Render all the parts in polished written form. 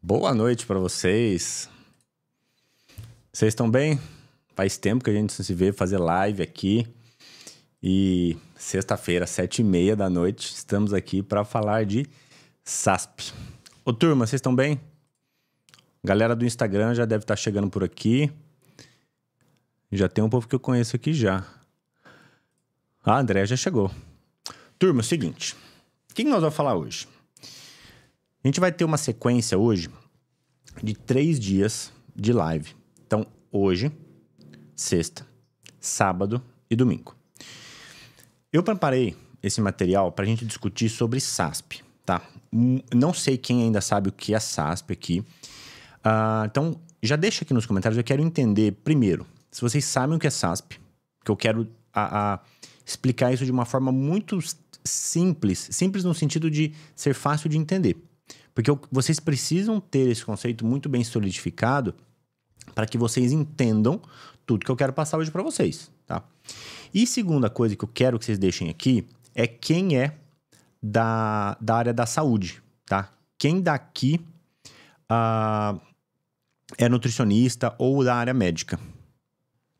Boa noite para vocês. Vocês estão bem? Faz tempo que a gente se vê fazer live aqui. E sexta-feira, 7h30 da noite, estamos aqui para falar de SASP. Ô turma, vocês estão bem? Galera do Instagram já deve estar chegando por aqui. Já tem um povo que eu conheço aqui já. Ah, André já chegou. Turma, é o seguinte. O que nós vamos falar hoje? A gente vai ter uma sequência hoje de 3 dias de live. Então, hoje, sexta, sábado e domingo. Eu preparei esse material para a gente discutir sobre SASP, tá? Não sei quem ainda sabe o que é SASP aqui. Então, já deixa aqui nos comentários. Eu quero entender, primeiro, se vocês sabem o que é SASP, que eu quero explicar isso de uma forma muito simples. Simples no sentido de ser fácil de entender. Porque vocês precisam ter esse conceito muito bem solidificado para que vocês entendam tudo que eu quero passar hoje para vocês, tá? E segunda coisa que eu quero que vocês deixem aqui é quem é da área da saúde, tá? Quem daqui é nutricionista ou da área médica.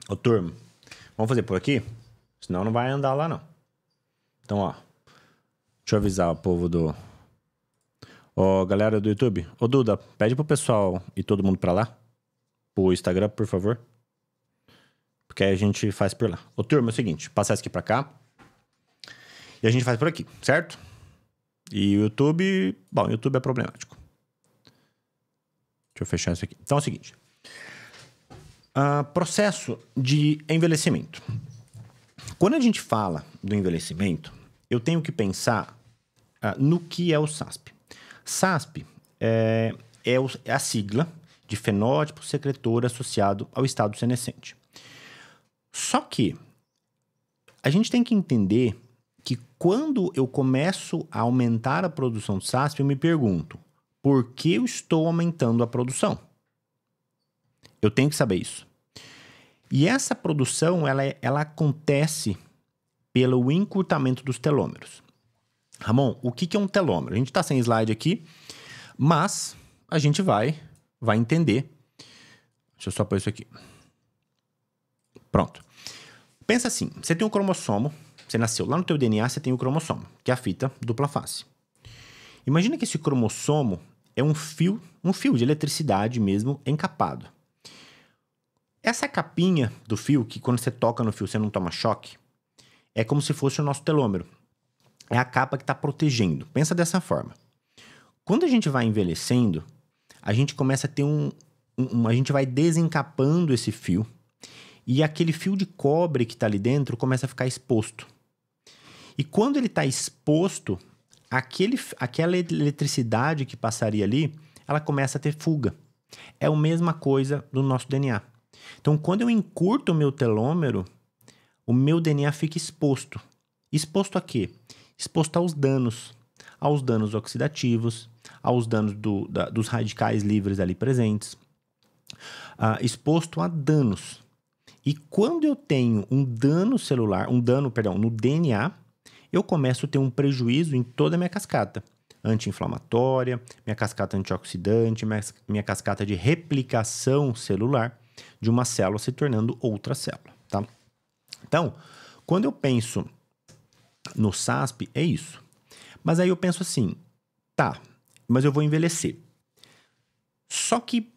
Ô, turma, vamos fazer por aqui? Senão não vai andar lá, não. Então, ó, deixa eu avisar o povo do... Ó, galera do YouTube. Ô, Duda, pede pro pessoal ir todo mundo pra lá. Pro Instagram, por favor. Porque aí a gente faz por lá. Ô, turma, é o seguinte. Passar isso aqui pra cá. E a gente faz por aqui, certo? E o YouTube... Bom, o YouTube é problemático. Deixa eu fechar isso aqui. Então é o seguinte. Processo de envelhecimento. Quando a gente fala do envelhecimento, eu tenho que pensar no que é o SASP. SASP é a sigla de fenótipo secretor associado ao estado senescente. Só que a gente tem que entender que quando eu começo a aumentar a produção de SASP, eu me pergunto, por que eu estou aumentando a produção? Eu tenho que saber isso. E essa produção, ela acontece pelo encurtamento dos telômeros. Ramon, o que é um telômero? A gente está sem slide aqui, mas a gente vai entender. Deixa eu só pôr isso aqui. Pronto. Pensa assim, você tem um cromossomo, você nasceu lá no teu DNA, você tem o cromossomo, que é a fita dupla face. Imagina que esse cromossomo é um fio de eletricidade mesmo, encapado. Essa capinha do fio, que quando você toca no fio você não toma choque, é como se fosse o nosso telômero. É a capa que está protegendo. Pensa dessa forma. Quando a gente vai envelhecendo, a gente começa a ter a gente vai desencapando esse fio e aquele fio de cobre que está ali dentro começa a ficar exposto. E quando ele está exposto, aquela eletricidade que passaria ali, ela começa a ter fuga. É a mesma coisa do nosso DNA. Então, quando eu encurto o meu telômero, o meu DNA fica exposto. Exposto a quê? Exposto aos danos oxidativos, aos danos dos radicais livres ali presentes, exposto a danos. E quando eu tenho um dano no DNA, eu começo a ter um prejuízo em toda a minha cascata anti-inflamatória, minha cascata antioxidante, minha cascata de replicação celular de uma célula se tornando outra célula, tá? Então, quando eu penso no SASP, é isso. Mas aí eu penso assim, tá, mas eu vou envelhecer. Só que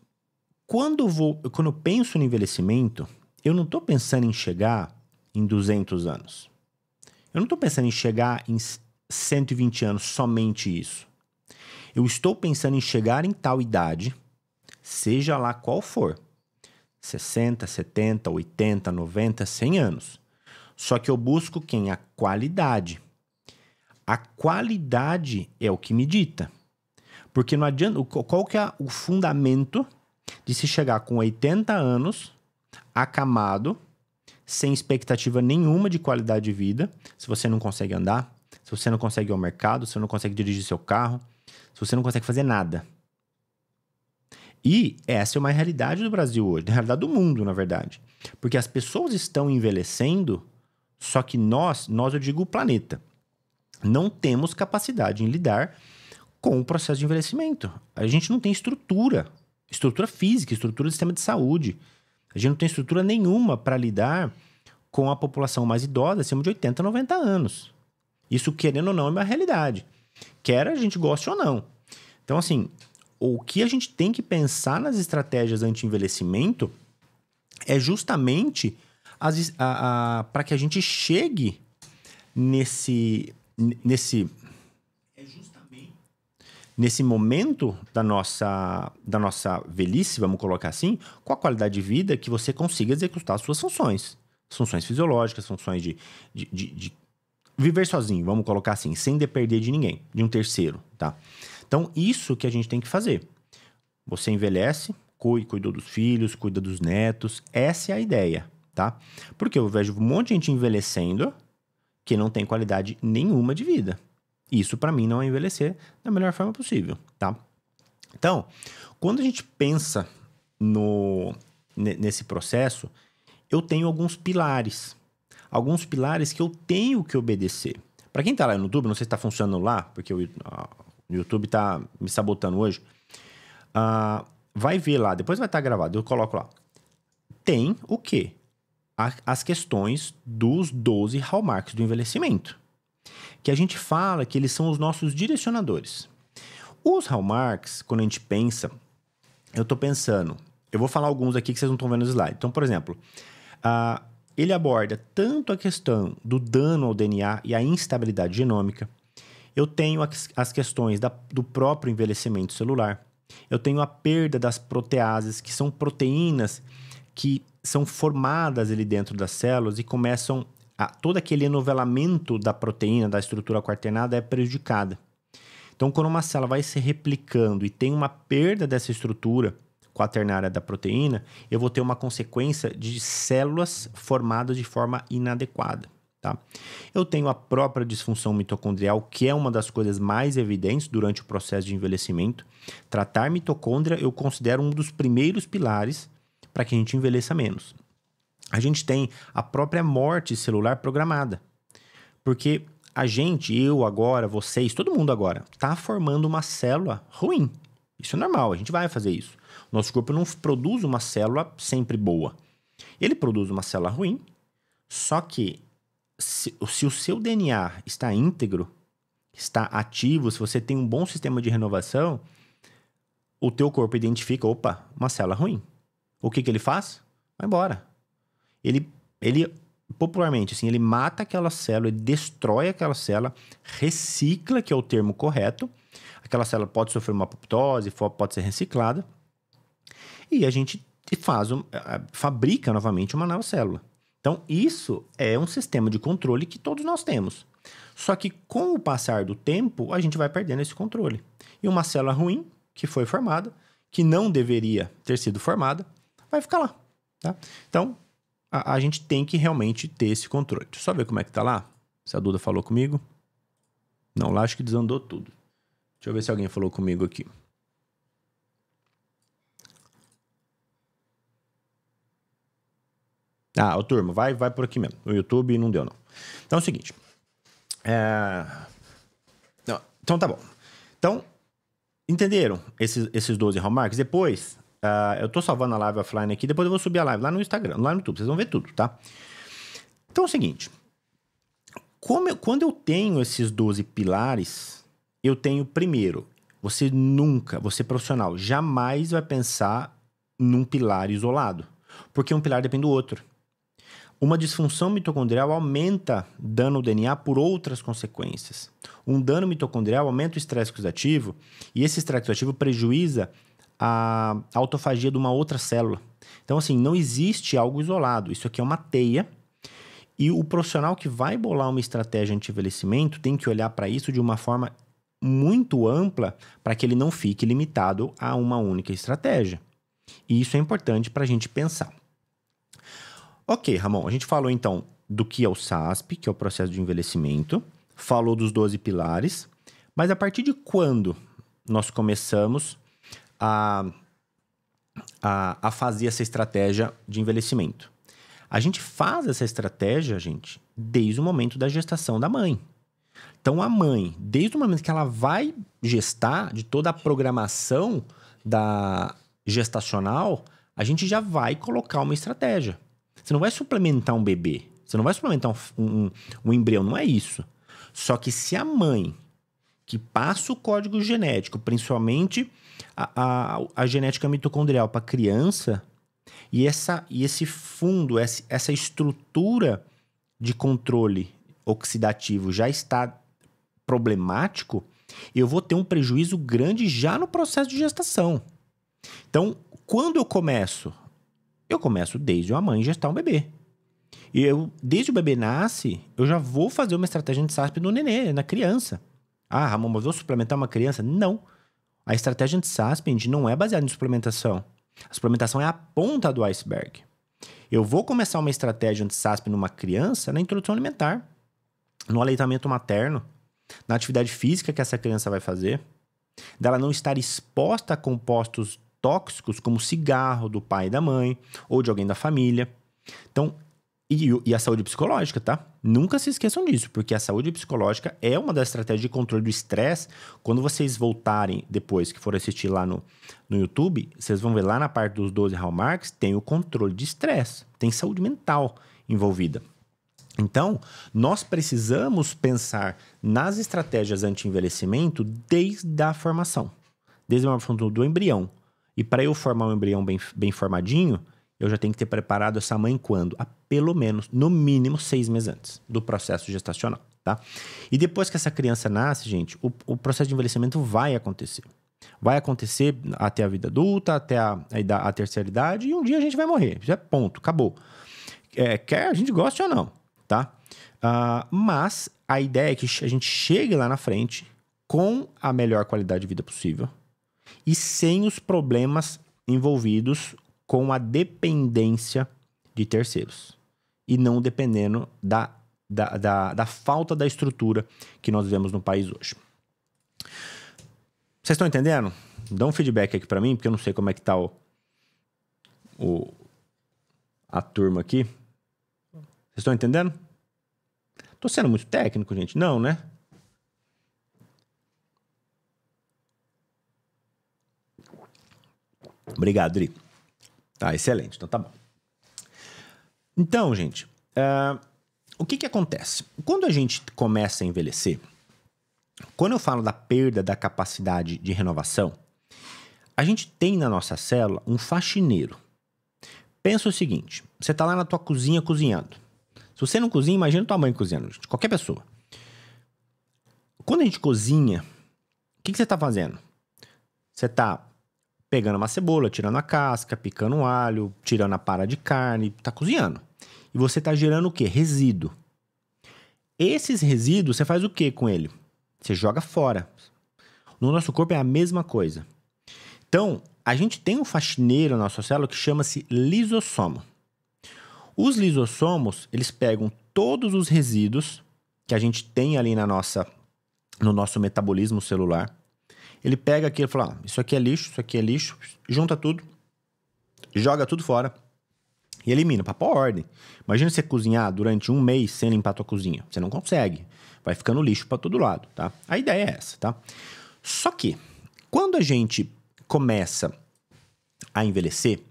quando eu penso no envelhecimento, eu não estou pensando em chegar em 200 anos. Eu não estou pensando em chegar em 120 anos, somente isso. Eu estou pensando em chegar em tal idade, seja lá qual for, 60, 70, 80, 90, 100 anos. Só que eu busco quem? A qualidade. A qualidade é o que me dita. Porque não adianta... Qual que é o fundamento de se chegar com 80 anos, acamado, sem expectativa nenhuma de qualidade de vida, se você não consegue andar, se você não consegue ir ao mercado, se você não consegue dirigir seu carro, se você não consegue fazer nada. E essa é uma realidade do Brasil hoje, uma realidade do mundo, na verdade. Porque as pessoas estão envelhecendo, só que nós eu digo o planeta, não temos capacidade em lidar com o processo de envelhecimento. A gente não tem estrutura física, estrutura do sistema de saúde. A gente não tem estrutura nenhuma para lidar com a população mais idosa, acima de 80, 90 anos. Isso, querendo ou não, é uma realidade. Quer a gente goste ou não. Então, assim, o que a gente tem que pensar nas estratégias anti-envelhecimento é justamente para que a gente chegue nesse momento da nossa velhice, vamos colocar assim, com a qualidade de vida que você consiga executar as suas funções. Funções fisiológicas, funções de viver sozinho, vamos colocar assim, sem depender de ninguém, de um terceiro, tá? Então, isso que a gente tem que fazer. Você envelhece, cuida dos filhos, cuida dos netos, essa é a ideia, tá? Porque eu vejo um monte de gente envelhecendo que não tem qualidade nenhuma de vida. Isso, para mim, não é envelhecer da melhor forma possível, tá? Então, quando a gente pensa nesse processo, eu tenho alguns pilares que eu tenho que obedecer. Para quem tá lá no YouTube, não sei se tá funcionando lá, porque o YouTube tá me sabotando hoje, vai ver lá, depois vai estar gravado, eu coloco lá. Tem o quê? As questões dos 12 hallmarks do envelhecimento, que a gente fala que eles são os nossos direcionadores. Os hallmarks, quando a gente pensa, eu vou falar alguns aqui que vocês não estão vendo no slide. Então, por exemplo, ele aborda tanto a questão do dano ao DNA e a instabilidade genômica. Eu tenho as questões do próprio envelhecimento celular. Eu tenho a perda das proteases, que são proteínas que são formadas ali dentro das células e começam todo aquele enovelamento da proteína, da estrutura quaternada é prejudicada. Então, quando uma célula vai se replicando e tem uma perda dessa estrutura quaternária da proteína, eu vou ter uma consequência de células formadas de forma inadequada, tá? Eu tenho a própria disfunção mitocondrial, que é uma das coisas mais evidentes durante o processo de envelhecimento. Tratar mitocôndria eu considero um dos primeiros pilares para que a gente envelheça menos. A gente tem a própria morte celular programada, porque a gente, eu agora, vocês, todo mundo agora, está formando uma célula ruim. Isso é normal, a gente vai fazer isso. Nosso corpo não produz uma célula sempre boa. Ele produz uma célula ruim, só que se o seu DNA está íntegro, está ativo, se você tem um bom sistema de renovação, o teu corpo identifica, opa, uma célula ruim. O que ele faz? Vai embora. Ele popularmente, assim, ele mata aquela célula, ele destrói aquela célula, recicla, que é o termo correto. Aquela célula pode sofrer uma apoptose, pode ser reciclada. E a gente fabrica novamente uma nova célula. Então, isso é um sistema de controle que todos nós temos. Só que com o passar do tempo, a gente vai perdendo esse controle. E uma célula ruim, que foi formada, que não deveria ter sido formada, vai ficar lá, tá? Então, a gente tem que realmente ter esse controle. Deixa eu só ver como é que tá lá. Se a Duda falou comigo. Não, lá acho que desandou tudo. Deixa eu ver se alguém falou comigo aqui. Ô turma, vai por aqui mesmo. No YouTube não deu, não. Então é o seguinte. Não, então tá bom. Então, entenderam esses 12 hallmarks? Depois, eu tô salvando a live offline aqui, depois eu vou subir a live lá no Instagram, lá no YouTube, vocês vão ver tudo, tá? Então é o seguinte. Quando eu tenho esses 12 pilares, eu tenho primeiro, você profissional, jamais vai pensar num pilar isolado, porque um pilar depende do outro. Uma disfunção mitocondrial aumenta dano ao DNA por outras consequências. Um dano mitocondrial aumenta o estresse oxidativo e esse estresse oxidativo prejuíza a autofagia de uma outra célula. Então, assim, não existe algo isolado. Isso aqui é uma teia e o profissional que vai bolar uma estratégia anti-envelhecimento tem que olhar para isso de uma forma muito ampla para que ele não fique limitado a uma única estratégia. E isso é importante para a gente pensar. Ok, Ramon, a gente falou então do que é o SASP, que é o processo de envelhecimento, falou dos 12 pilares, mas a partir de quando nós começamos a fazer essa estratégia de envelhecimento? A gente faz essa estratégia, gente, desde o momento da gestação da mãe. Então, a mãe, desde o momento que ela vai gestar, de toda a programação da gestacional, a gente já vai colocar uma estratégia. Você não vai suplementar um bebê, você não vai suplementar um embrião, não é isso. Só que se a mãe que passa o código genético, principalmente a genética mitocondrial para a criança, e esse fundo, essa estrutura de controle oxidativo já está problemático, eu vou ter um prejuízo grande já no processo de gestação. Então, quando eu começo desde a mãe gestar um bebê. E desde o bebê nasce, eu já vou fazer uma estratégia anti-SASP no nenê, na criança. Ah, Ramon, mas vou suplementar uma criança? Não. A estratégia anti-SASP não é baseada em suplementação. A suplementação é a ponta do iceberg. Eu vou começar uma estratégia anti-SASP numa criança na introdução alimentar, no aleitamento materno, na atividade física que essa criança vai fazer, dela não estar exposta a compostos tóxicos como cigarro do pai e da mãe, ou de alguém da família. Então, e a saúde psicológica, tá? Nunca se esqueçam disso, porque a saúde psicológica é uma das estratégias de controle do estresse. Quando vocês voltarem, depois que for assistir lá no YouTube, vocês vão ver lá na parte dos 12 hallmarks, tem o controle de estresse, tem saúde mental envolvida. Então, nós precisamos pensar nas estratégias anti-envelhecimento desde a formação, desde a formação do embrião. E para eu formar um embrião bem formadinho, eu já tenho que ter preparado essa mãe quando? Pelo menos, no mínimo, 6 meses antes do processo gestacional, tá? E depois que essa criança nasce, gente, o processo de envelhecimento vai acontecer. Vai acontecer até a vida adulta, até a terceira idade, e um dia a gente vai morrer. Já é ponto, acabou. Quer a gente goste ou não, tá? Mas a ideia é que a gente chegue lá na frente com a melhor qualidade de vida possível e sem os problemas envolvidos com a dependência de terceiros. E não dependendo da falta da estrutura que nós vemos no país hoje. Vocês estão entendendo? Dá um feedback aqui para mim, porque eu não sei como é que tá a turma aqui. Vocês estão entendendo? Tô sendo muito técnico, gente? Não, né? Obrigado, Dri. Tá, excelente. Então tá bom. Então, gente, o que acontece? Quando a gente começa a envelhecer, quando eu falo da perda da capacidade de renovação, a gente tem na nossa célula um faxineiro. Pensa o seguinte, você tá lá na tua cozinha cozinhando. Se você não cozinha, imagina tua mãe cozinhando, gente, qualquer pessoa. Quando a gente cozinha, o que você tá fazendo? Você tá pegando uma cebola, tirando a casca, picando um alho, tirando a para de carne, tá cozinhando. E você tá gerando o quê? Resíduo. Esses resíduos, você faz o quê com ele? Você joga fora. No nosso corpo é a mesma coisa. Então, a gente tem um faxineiro na nossa célula que chama-se lisossomo. Os lisossomos, eles pegam todos os resíduos que a gente tem ali no nosso metabolismo celular. Ele pega aquilo e fala, isso aqui é lixo, junta tudo, joga tudo fora e elimina, para pôr ordem. Imagina você cozinhar durante um mês sem limpar a tua cozinha. Você não consegue. Vai ficando lixo para todo lado, tá? A ideia é essa, tá? Só que, quando a gente começa a envelhecer,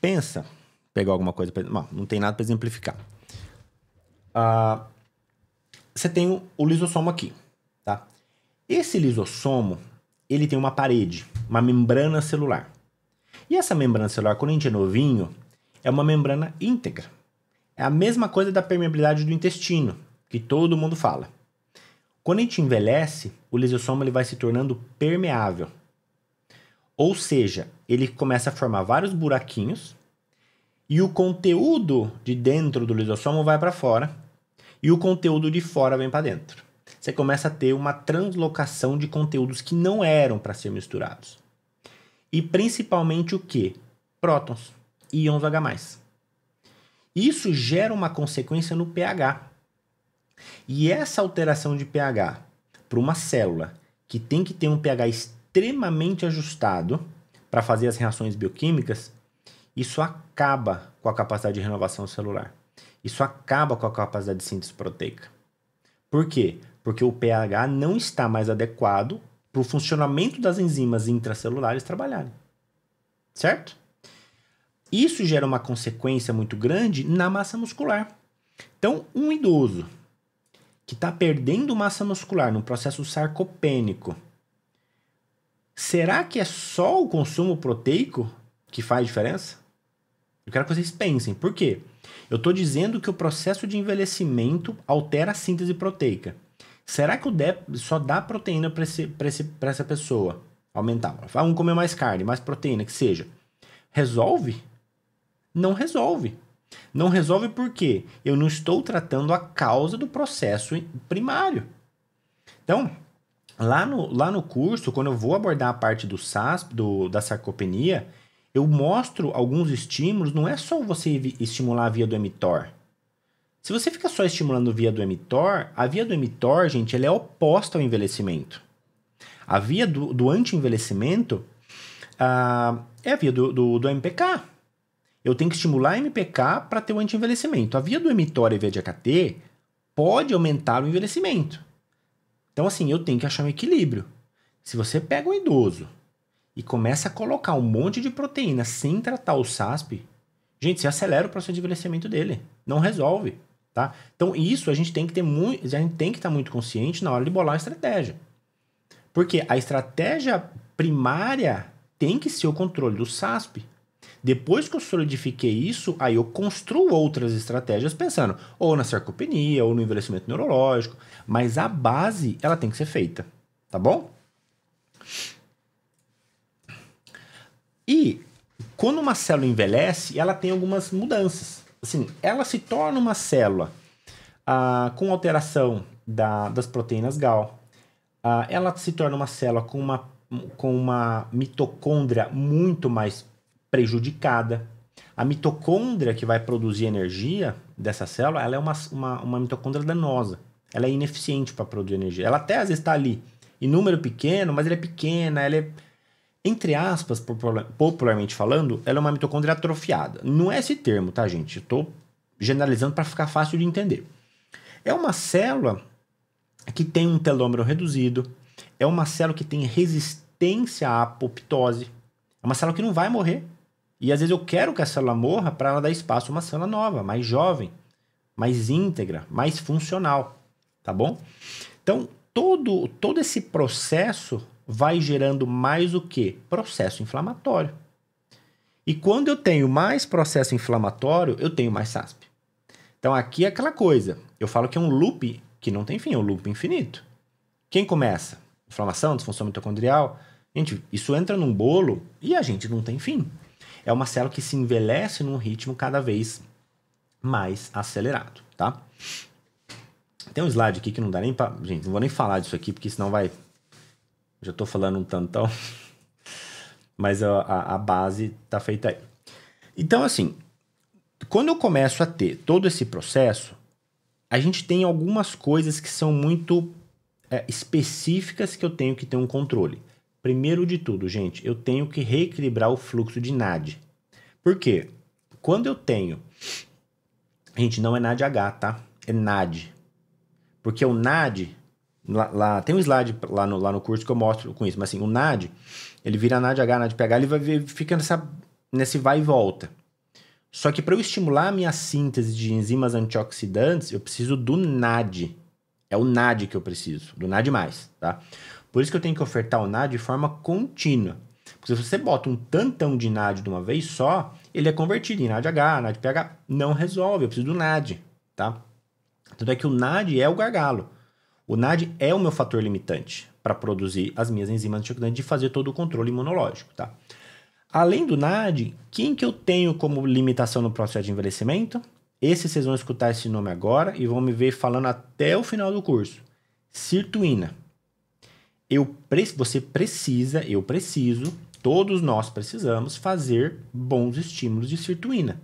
pensa, pegar alguma coisa, não tem nada para exemplificar. Você tem o lisossomo aqui, tá? Esse lisossomo, ele tem uma parede, uma membrana celular. E essa membrana celular, quando a gente é novinho, é uma membrana íntegra. É a mesma coisa da permeabilidade do intestino, que todo mundo fala. Quando a gente envelhece, o lisossomo ele vai se tornando permeável. Ou seja, ele começa a formar vários buraquinhos e o conteúdo de dentro do lisossomo vai para fora e o conteúdo de fora vem para dentro. Você começa a ter uma translocação de conteúdos que não eram para ser misturados. E principalmente o quê? Prótons, íons H+. Isso gera uma consequência no pH. E essa alteração de pH para uma célula que tem que ter um pH extremamente ajustado para fazer as reações bioquímicas, isso acaba com a capacidade de renovação celular. Isso acaba com a capacidade de síntese proteica. Por quê? Porque o pH não está mais adequado para o funcionamento das enzimas intracelulares trabalharem. Certo? Isso gera uma consequência muito grande na massa muscular. Então, um idoso que está perdendo massa muscular no processo sarcopênico, será que é só o consumo proteico que faz diferença? Eu quero que vocês pensem. Por quê? Eu estou dizendo que o processo de envelhecimento altera a síntese proteica. Será que só dá proteína para essa pessoa aumentar? Vamos comer mais carne, mais proteína, que seja. Resolve? Não resolve. Não resolve porque eu não estou tratando a causa do processo primário. Então, lá no curso, quando eu vou abordar a parte do SASP, da sarcopenia, eu mostro alguns estímulos, não é só você estimular a via do mTOR. Se você fica só estimulando a via do mTOR, a via do mTOR, gente, ela é oposta ao envelhecimento. A via do anti-envelhecimento é a via do MPK. Eu tenho que estimular a MPK para ter o anti-envelhecimento. A via do mTOR e a via de AKT pode aumentar o envelhecimento. Então, assim, eu tenho que achar um equilíbrio. Se você pega um idoso e começa a colocar um monte de proteína sem tratar o SASP, gente, você acelera o processo de envelhecimento dele. Não resolve, tá? Então, isso a gente tem que estar muito consciente na hora de bolar a estratégia. Porque a estratégia primária tem que ser o controle do SASP. Depois que eu solidifiquei isso, aí eu construo outras estratégias pensando ou na sarcopenia, ou no envelhecimento neurológico, mas a base, ela tem que ser feita, tá bom? E quando uma célula envelhece, ela tem algumas mudanças. Assim, ela se torna uma célula com alteração das proteínas Gal. Ela se torna uma célula com uma mitocôndria muito mais prejudicada. A mitocôndria que vai produzir energia dessa célula, ela é uma mitocôndria danosa. Ela é ineficiente para produzir energia. Ela até às vezes está ali em número pequeno, mas ela é pequena, ela é, entre aspas, popularmente falando, ela é uma mitocôndria atrofiada. Não é esse termo, tá, gente? Eu estou generalizando para ficar fácil de entender. É uma célula que tem um telômero reduzido, é uma célula que tem resistência à apoptose, é uma célula que não vai morrer. E às vezes eu quero que a célula morra para ela dar espaço a uma célula nova, mais jovem, mais íntegra, mais funcional, tá bom? Então, todo esse processo vai gerando mais o quê? Processo inflamatório. E quando eu tenho mais processo inflamatório, eu tenho mais SASP. Então, aqui é aquela coisa. Eu falo que é um loop que não tem fim, é um loop infinito. Quem começa? Inflamação, disfunção mitocondrial. Gente, isso entra num bolo e a gente não tem fim. É uma célula que se envelhece num ritmo cada vez mais acelerado, tá? Tem um slide aqui que não dá nem pra... Gente, não vou nem falar disso aqui, porque senão vai... Já tô falando um tantão. Mas a base tá feita aí. Então, assim, quando eu começo a ter todo esse processo, a gente tem algumas coisas que são muito específicas que eu tenho que ter um controle. Primeiro de tudo, gente, eu tenho que reequilibrar o fluxo de NAD. Por quê? Quando eu tenho... Gente, não é NADH, tá? É NAD. Porque o NAD... Lá tem um slide lá no curso que eu mostro com isso. Mas assim, o NAD, ele vira NADH, NADPH, ele fica nesse vai e volta. Só que para eu estimular a minha síntese de enzimas antioxidantes, eu preciso do NAD. É o NAD que eu preciso, do NAD+, tá? Por isso que eu tenho que ofertar o NAD de forma contínua. Porque se você bota um tantão de NAD de uma vez só, ele é convertido em NADH, NADPH. Não resolve, eu preciso do NAD, tá? Tanto é que o NAD é o gargalo. O NAD é o meu fator limitante para produzir as minhas enzimas antioxidantes e fazer todo o controle imunológico, tá? Além do NAD, quem que eu tenho como limitação no processo de envelhecimento? Esse vocês vão escutar esse nome agora e vão me ver falando até o final do curso. Sirtuína. Você precisa, eu preciso, todos nós precisamos fazer bons estímulos de sirtuína.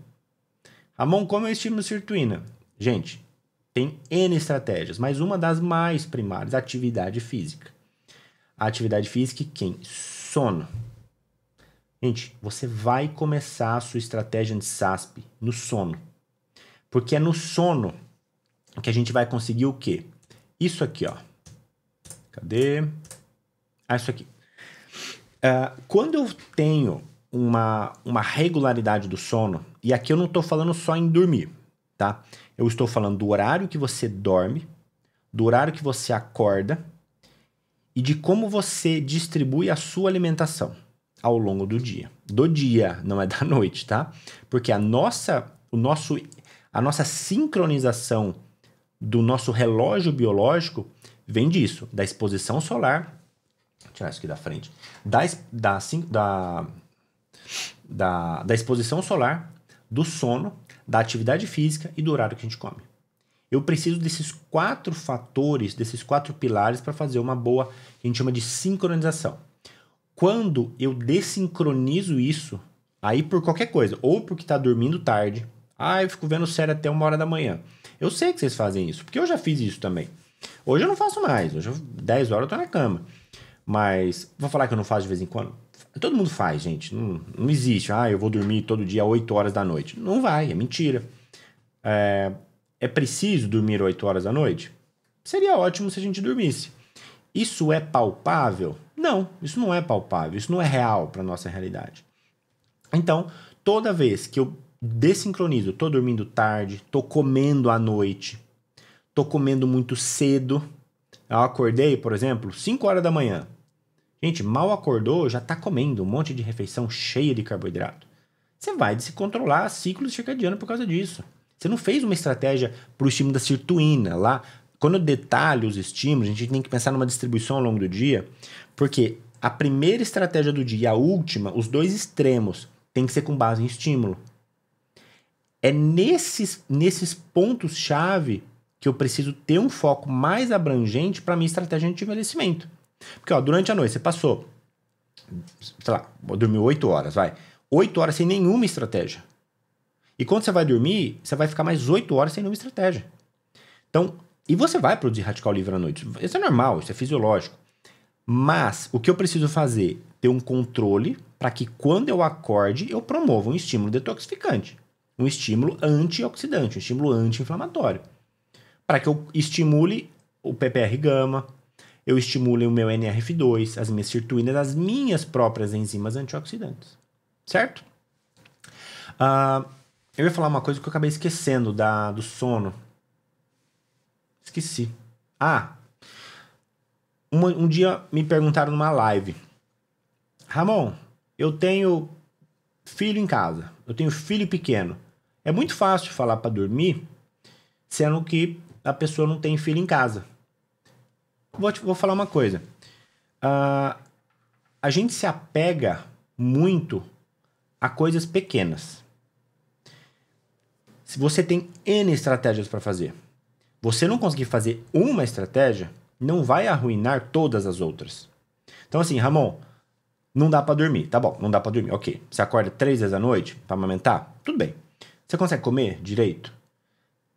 Ramon, como é o estímulo de sirtuína? Gente, tem N estratégias, mas uma das mais primárias, atividade física. A atividade física e quem? Sono. Gente, você vai começar a sua estratégia de SASP no sono. Porque é no sono que a gente vai conseguir o quê? isso aqui, ó. Cadê? Ah, isso aqui. Quando eu tenho uma regularidade do sono, e aqui eu não estou falando só em dormir, tá? Eu estou falando do horário que você dorme, do horário que você acorda e de como você distribui a sua alimentação ao longo do dia. Do dia, não é da noite, tá? Porque a nossa sincronização do nosso relógio biológico vem disso, da exposição solar. Vou tirar isso aqui da frente. Da exposição solar, do sono, da atividade física e do horário que a gente come. Eu preciso desses 4 fatores, desses 4 pilares para fazer uma boa, que a gente chama de sincronização. Quando eu desincronizo isso, aí por qualquer coisa, ou porque está dormindo tarde, eu fico vendo série até 1h da manhã. Eu sei que vocês fazem isso, porque eu já fiz isso também. Hoje eu não faço mais, hoje 10 horas eu tô na cama. Mas, vou falar que eu não faço de vez em quando? Todo mundo faz, gente. Não existe, eu vou dormir todo dia 8 horas da noite. Não vai, é mentira. É preciso dormir 8 horas da noite? Seria ótimo se a gente dormisse. Isso é palpável? Não, isso não é palpável, isso não é real para nossa realidade. Então, toda vez que eu desincronizo, tô dormindo tarde, tô comendo à noite, tô comendo muito cedo, eu acordei, por exemplo, 5 horas da manhã. Gente, mal acordou, já tá comendo um monte de refeição cheia de carboidrato. Você vai se controlar ciclo circadiano por causa disso. Você não fez uma estratégia para o estímulo da sirtuína lá. Quando eu detalho os estímulos, a gente tem que pensar numa distribuição ao longo do dia, porque a primeira estratégia do dia e a última, os 2 extremos, tem que ser com base em estímulo. É nesses pontos-chave que eu preciso ter um foco mais abrangente para a minha estratégia de envelhecimento. Porque, durante a noite você passou, sei lá, dormiu 8 horas, 8 horas sem nenhuma estratégia. E quando você vai dormir, você vai ficar mais 8 horas sem nenhuma estratégia. Então, e você vai produzir radical livre à noite. Isso é normal, isso é fisiológico. Mas, o que eu preciso fazer? Ter um controle para que quando eu acorde, eu promova um estímulo detoxificante. Um estímulo antioxidante, um estímulo anti-inflamatório. Para que eu estimule o PPR-gama, eu estimule o meu NRF2, as minhas sirtuínas, as minhas próprias enzimas antioxidantes. Certo? Eu ia falar uma coisa que eu acabei esquecendo do sono. Esqueci. Um dia me perguntaram numa live: Ramon, eu tenho filho em casa, eu tenho filho pequeno. É muito fácil falar para dormir, sendo que a pessoa não tem filho em casa. Vou falar uma coisa. A gente se apega muito a coisas pequenas. Se você tem N estratégias para fazer, você não conseguir fazer uma estratégia, não vai arruinar todas as outras. Então assim, Ramon, não dá para dormir. Tá bom, não dá para dormir. Ok. Você acorda 3 vezes à noite para amamentar? Tudo bem. Você consegue comer direito?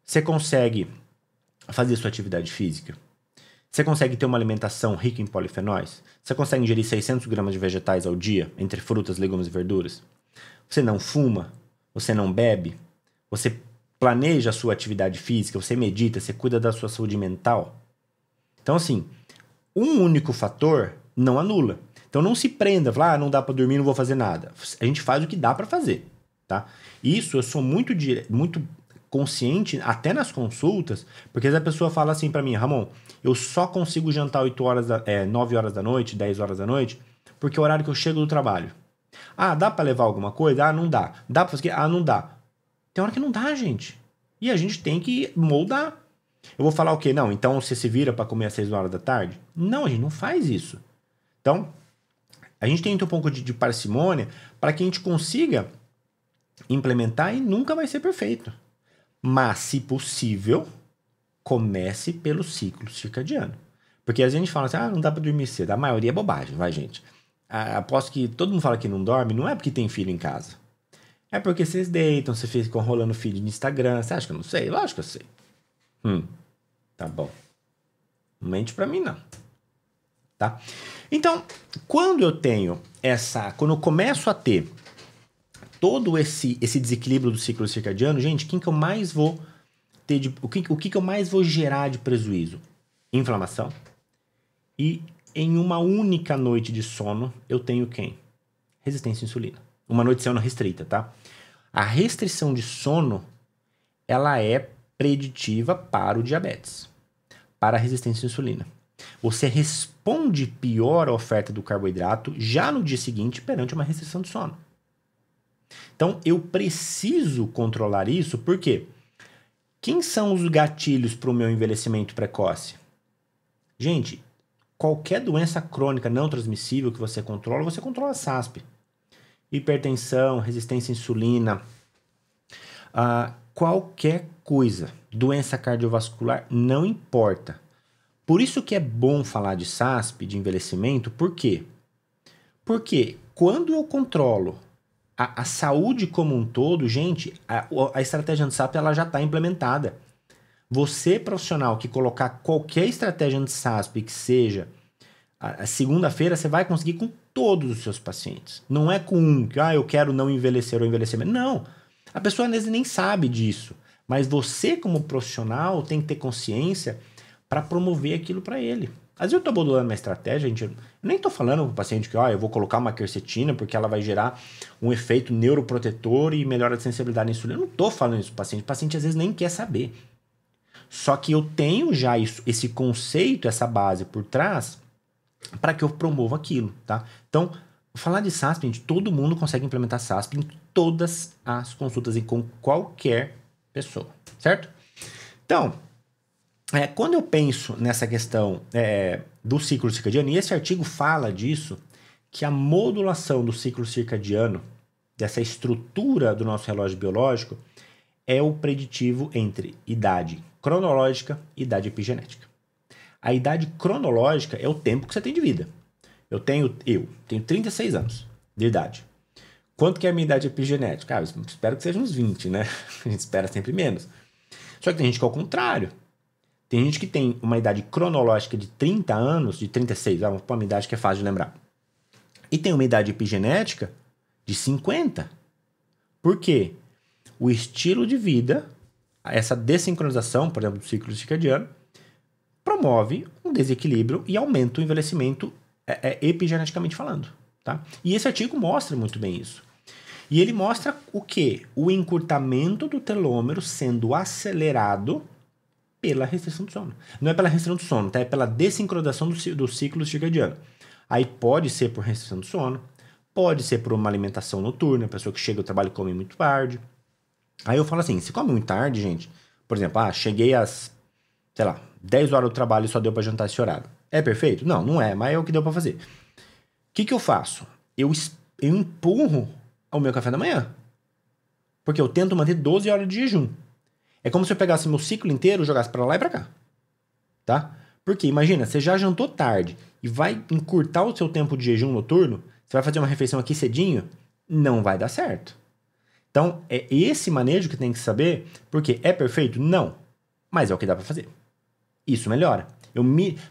Você consegue fazer sua atividade física? Você consegue ter uma alimentação rica em polifenóis? Você consegue ingerir 600 gramas de vegetais ao dia, entre frutas, legumes e verduras? Você não fuma? Você não bebe? Você planeja a sua atividade física? Você medita? Você cuida da sua saúde mental? Então, assim, um único fator não anula. Então, não se prenda, fala, não dá para dormir, não vou fazer nada. A gente faz o que dá para fazer, tá? Isso eu sou muito consciente, até nas consultas, porque às vezes a pessoa fala assim para mim: Ramon, eu só consigo jantar 9 horas da noite, 10 horas da noite, porque é o horário que eu chego do trabalho. Dá para levar alguma coisa? Não dá. Dá para fazer? Não dá. Tem hora que não dá, gente. E a gente tem que moldar. Eu vou falar o quê? Não, então você se vira para comer às 6 horas da tarde? Não, a gente não faz isso. Então, a gente tem que ter um pouco de parcimônia para que a gente consiga implementar, e nunca vai ser perfeito. Mas, se possível, comece pelo ciclo circadiano. Porque às vezes a gente fala assim, não dá para dormir cedo. A maioria é bobagem, gente. Aposto que todo mundo fala que não dorme, não é porque tem filho em casa. É porque vocês deitam, você ficam rolando feed no Instagram. Você acha que eu não sei? Lógico que eu sei. Tá bom. Não mente pra mim, não. Tá? Então, quando eu começo a ter todo esse desequilíbrio do ciclo circadiano, gente, quem que eu mais vou ter o que eu mais vou gerar de prejuízo? inflamação. E em uma única noite de sono, eu tenho quem? Resistência à insulina. Uma noite de sono restrita, tá? A restrição de sono, ela é preditiva para o diabetes, para a resistência à insulina. Você responde pior à oferta do carboidrato já no dia seguinte perante uma restrição de sono. Então, eu preciso controlar isso, porque quem são os gatilhos para o meu envelhecimento precoce? Gente, qualquer doença crônica não transmissível que você controla SASP. Hipertensão, resistência à insulina, qualquer coisa, doença cardiovascular, não importa. Por isso que é bom falar de SASP, de envelhecimento, por quê? Porque quando eu controlo a saúde como um todo, gente, a estratégia anti-SASP ela já está implementada. Você, profissional, que colocar qualquer estratégia anti-SASP que seja, a segunda-feira você vai conseguir com todos os seus pacientes. Não é com um, que eu quero não envelhecer ou envelhecer menos. Não, a pessoa às vezes nem sabe disso. Mas você, como profissional, tem que ter consciência para promover aquilo para ele. Às vezes eu estou modulando uma estratégia, gente, eu nem estou falando para o paciente que eu vou colocar uma quercetina porque ela vai gerar um efeito neuroprotetor e melhora a sensibilidade à insulina. Eu não estou falando isso para o paciente. O paciente às vezes nem quer saber. Só que eu tenho já esse conceito, essa base por trás, para que eu promova aquilo, tá? Então, falar de SASP, gente, todo mundo consegue implementar SASP em todas as consultas e com qualquer pessoa, certo? Então, quando eu penso nessa questão do ciclo circadiano, e esse artigo fala disso, que a modulação do ciclo circadiano, dessa estrutura do nosso relógio biológico, é o preditivo entre idade cronológica e idade epigenética. A idade cronológica é o tempo que você tem de vida. Eu tenho 36 anos de idade. Quanto que é a minha idade epigenética? Eu espero que seja uns 20, né? A gente espera sempre menos. Só que tem gente que é ao contrário. Tem gente que tem uma idade cronológica de 30 anos, de 36, vamos pôr uma idade que é fácil de lembrar. E tem uma idade epigenética de 50. Por quê? O estilo de vida, essa desincronização, por exemplo, do ciclo circadiano, promove um desequilíbrio e aumenta o envelhecimento epigeneticamente falando. Tá? E esse artigo mostra muito bem isso. E ele mostra o quê? O encurtamento do telômero sendo acelerado pela restrição do sono. Não é pela restrição do sono, tá? É pela desincronização do ciclo circadiano. Aí pode ser por restrição do sono, pode ser por uma alimentação noturna, a pessoa que chega ao trabalho e come muito tarde. Aí eu falo assim, se come muito tarde, gente, por exemplo, cheguei às, 10 horas do trabalho e só deu para jantar esse horário. É perfeito? Não, não é, mas é o que deu para fazer. O que eu faço? Eu empurro o meu café da manhã. Porque eu tento manter 12 horas de jejum. É como se eu pegasse meu ciclo inteiro e jogasse para lá e para cá. Tá? Porque imagina, você já jantou tarde e vai encurtar o seu tempo de jejum noturno, você vai fazer uma refeição aqui cedinho, não vai dar certo. Então, é esse manejo que tem que saber, porque é perfeito? Não. Mas é o que dá para fazer. Isso melhora.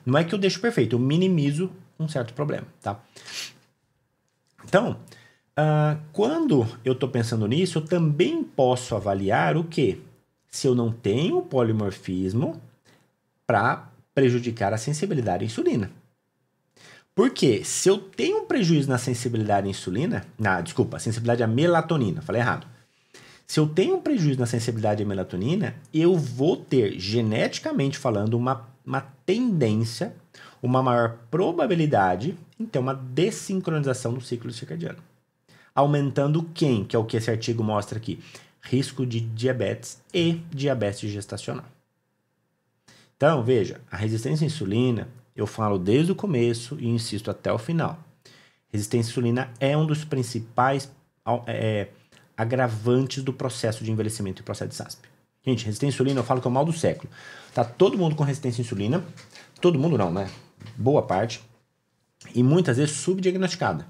Não é que eu deixo perfeito, eu minimizo um certo problema, tá? Então, quando eu estou pensando nisso, eu também posso avaliar o quê? Se eu não tenho polimorfismo para prejudicar a sensibilidade à insulina. Porque se eu tenho um prejuízo na sensibilidade à insulina, sensibilidade à melatonina, falei errado. Se eu tenho um prejuízo na sensibilidade à melatonina, eu vou ter, geneticamente falando, uma tendência, uma maior probabilidade em ter uma desincronização do ciclo circadiano. Aumentando quem? Que é o que esse artigo mostra aqui. Risco de diabetes e diabetes gestacional. Então, veja, a resistência à insulina, eu falo desde o começo e insisto até o final. Resistência à insulina é um dos principais agravantes do processo de envelhecimento e processo de SASP. Gente, resistência à insulina eu falo que é o mal do século. Tá todo mundo com resistência à insulina, todo mundo não, né? Boa parte. E muitas vezes subdiagnosticada.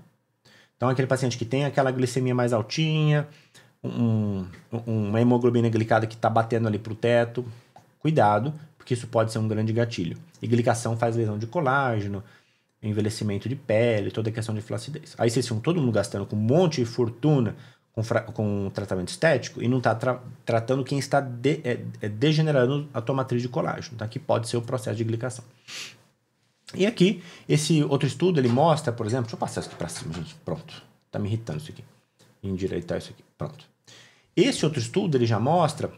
Então, aquele paciente que tem aquela glicemia mais altinha, uma hemoglobina glicada que está batendo ali pro teto, cuidado, porque isso pode ser um grande gatilho. E glicação faz lesão de colágeno, envelhecimento de pele, toda a questão de flacidez. Aí vocês ficam todo mundo gastando com um monte de fortuna com tratamento estético e não está tratando quem está degenerando a tua matriz de colágeno, tá? Que pode ser o processo de glicação. E aqui, esse outro estudo, ele mostra, por exemplo, deixa eu passar isso aqui para cima, gente, pronto. Tá me irritando isso aqui. Endireitar isso aqui, pronto. Esse outro estudo, ele já mostra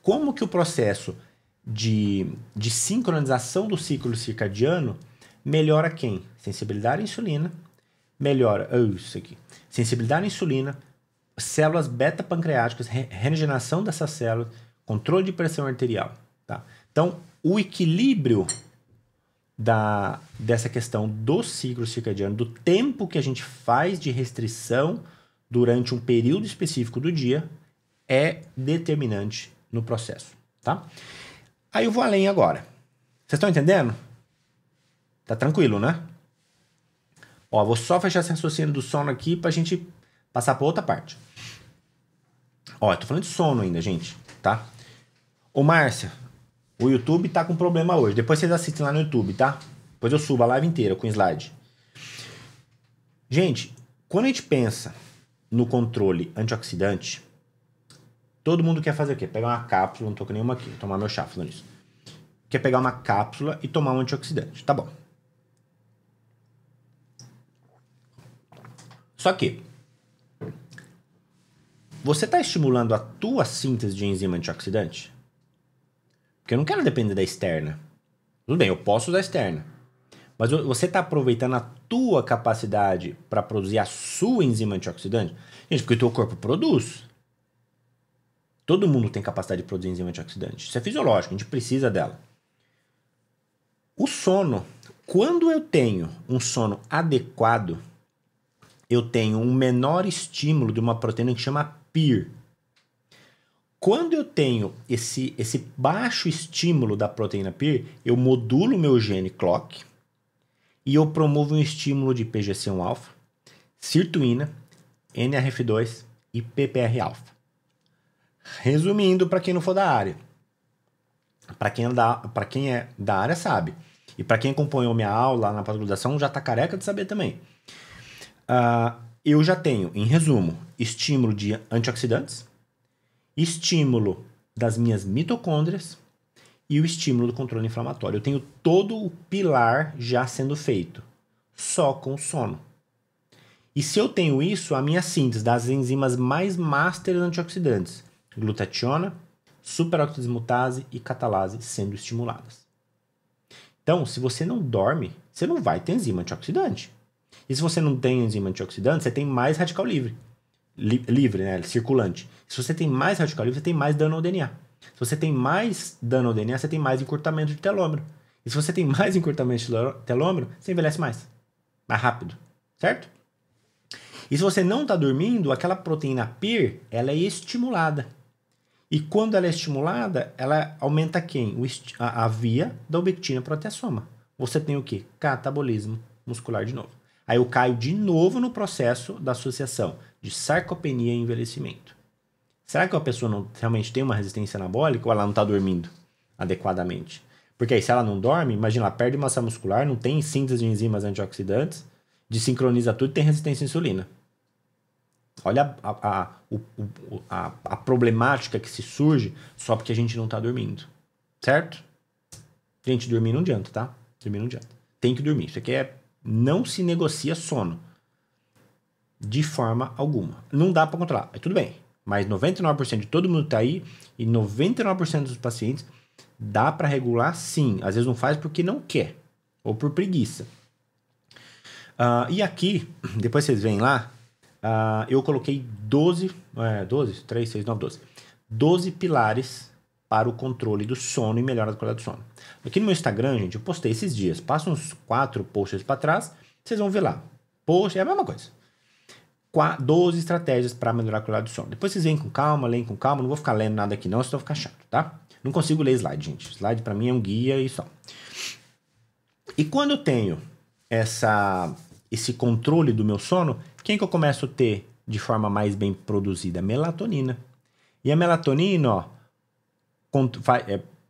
como que o processo de sincronização do ciclo circadiano melhora quem? Sensibilidade à insulina, melhora, isso aqui, sensibilidade à insulina, células beta-pancreáticas, regeneração dessas células, controle de pressão arterial, tá? Então, o equilíbrio dessa questão do ciclo circadiano, do tempo que a gente faz de restrição durante um período específico do dia, é determinante no processo, tá? Aí eu vou além agora. Vocês estão entendendo? Tá tranquilo, né? Ó, vou só fechar esse raciocínio do sono aqui pra gente passar pra outra parte. Ó, eu tô falando de sono ainda, gente, tá? Ô, Márcia, o YouTube tá com problema hoje. Depois vocês assistem lá no YouTube, tá? Depois eu subo a live inteira com slide. Gente, quando a gente pensa no controle antioxidante, todo mundo quer fazer o quê? Pegar uma cápsula, não tô com nenhuma aqui, vou tomar meu chá falando isso. Quer pegar uma cápsula e tomar um antioxidante. Tá bom. Só que você está estimulando a tua síntese de enzima antioxidante? Porque eu não quero depender da externa. Tudo bem, eu posso usar a externa. Mas você está aproveitando a tua capacidade para produzir a sua enzima antioxidante? Gente, porque o teu corpo produz. Todo mundo tem capacidade de produzir enzima antioxidante. Isso é fisiológico, a gente precisa dela. O sono, quando eu tenho um sono adequado, eu tenho um menor estímulo de uma proteína que chama PIR. Quando eu tenho esse baixo estímulo da proteína PIR, eu modulo o meu gene clock e eu promovo um estímulo de PGC1-alfa, sirtuína, NRF2 e PPR-alfa. Resumindo, para quem não for da área, para quem é da área sabe, e para quem acompanhou minha aula na pós-graduação já está careca de saber também. Eu já tenho, em resumo, estímulo de antioxidantes, estímulo das minhas mitocôndrias e o estímulo do controle inflamatório. Eu tenho todo o pilar já sendo feito, só com o sono. E se eu tenho isso, a minha síntese das enzimas mais master antioxidantes, glutationa, superoxidismutase e catalase sendo estimuladas. Então, se você não dorme, você não vai ter enzima antioxidante. E se você não tem enzima antioxidante, você tem mais radical livre, né, circulante. Se você tem mais radical livre, você tem mais dano ao DNA. Se você tem mais dano ao DNA, você tem mais encurtamento de telômero. E se você tem mais encurtamento de telômero, você envelhece mais rápido, certo? E se você não está dormindo, aquela proteína PIR, ela é estimulada. E quando ela é estimulada, ela aumenta quem? A via da ubiquitina proteasoma. Você tem o quê? Catabolismo muscular de novo. Aí eu caio de novo no processo da associação de sarcopenia e envelhecimento. Será que a pessoa não realmente tem uma resistência anabólica ou ela não está dormindo adequadamente? Porque aí se ela não dorme, imagina, ela perde massa muscular, não tem síntese de enzimas antioxidantes, desincroniza tudo e tem resistência à insulina. Olha a problemática que se surge só porque a gente não está dormindo. Certo? Gente, dormir não adianta, tá? Dormir não adianta. Tem que dormir. Isso aqui não se negocia sono. De forma alguma. Não dá para controlar. Tudo bem. Mas 99% de todo mundo está aí e 99% dos pacientes dá para regular sim. Às vezes não faz porque não quer. Ou por preguiça. E aqui, depois vocês veem lá, eu coloquei 12 pilares para o controle do sono e melhora da qualidade do sono. Aqui no meu Instagram, gente, eu postei esses dias. Passa uns 4 posts para trás, vocês vão ver lá. Post é a mesma coisa. 12 estratégias para melhorar a qualidade do sono. Depois vocês leem com calma. Não vou ficar lendo nada aqui não, senão vai ficar chato, tá? Não consigo ler slide, gente. Slide para mim é um guia e só. E quando eu tenho esse controle do meu sono, quem que eu começo a ter de forma mais bem produzida? Melatonina. E a melatonina, ó,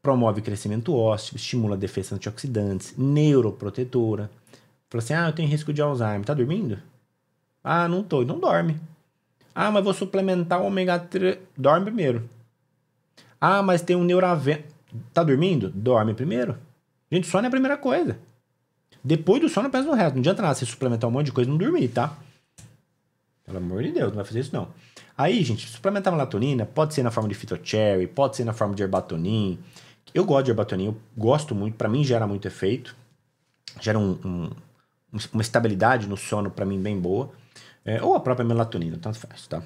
promove crescimento ósseo, estimula a defesa antioxidantes, neuroprotetora. Fala assim, eu tenho risco de Alzheimer. Tá dormindo? Não tô. Não dorme. Ah, mas vou suplementar o ômega 3. Dorme primeiro. Ah, mas tem um Neuraveno. Tá dormindo? Dorme primeiro. Gente, sono é a primeira coisa. Depois do sono, pensa no resto. Não adianta nada você suplementar um monte de coisa e não dormir, tá? Pelo amor de Deus, não vai fazer isso não. Aí, gente, suplementar melatonina pode ser na forma de phytocherry, pode ser na forma de herbatonin. Eu gosto de herbatonin, eu gosto muito, pra mim gera muito efeito. Gera uma estabilidade no sono pra mim bem boa. Ou a própria melatonina, tanto faz, tá?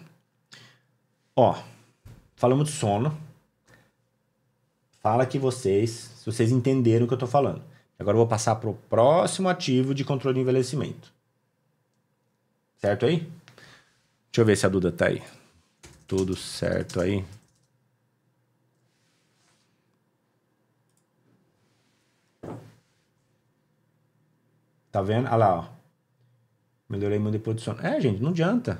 Ó, falamos de sono. Fala aqui se vocês entenderam o que eu tô falando. Agora eu vou passar pro próximo ativo de controle de envelhecimento. Certo aí? Deixa eu ver se a Duda tá aí. Tudo certo aí? Tá vendo? Olha lá, ó. Melhorei muito depois do sono. Gente, não adianta.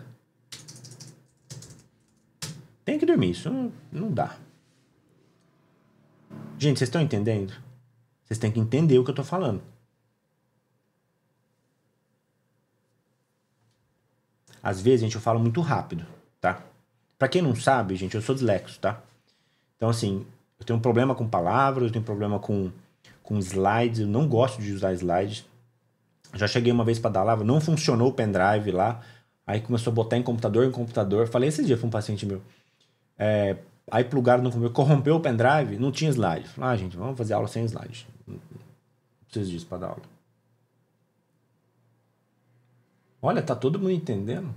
Tem que dormir, isso não dá. Gente, vocês estão entendendo? Vocês têm que entender o que eu tô falando. Às vezes, gente, eu falo muito rápido, tá? Pra quem não sabe, gente, eu sou dislexo, tá? Então, assim, eu tenho um problema com palavras, eu tenho um problema com slides, eu não gosto de usar slides. Já cheguei uma vez pra dar aula, não funcionou o pendrive lá, aí começou a botar em computador. Falei esse dia pra um paciente meu. Aí plugaram no computador, corrompeu o pendrive, não tinha slide. Falei, gente, vamos fazer aula sem slide. Não preciso disso pra dar aula. Olha, tá todo mundo entendendo?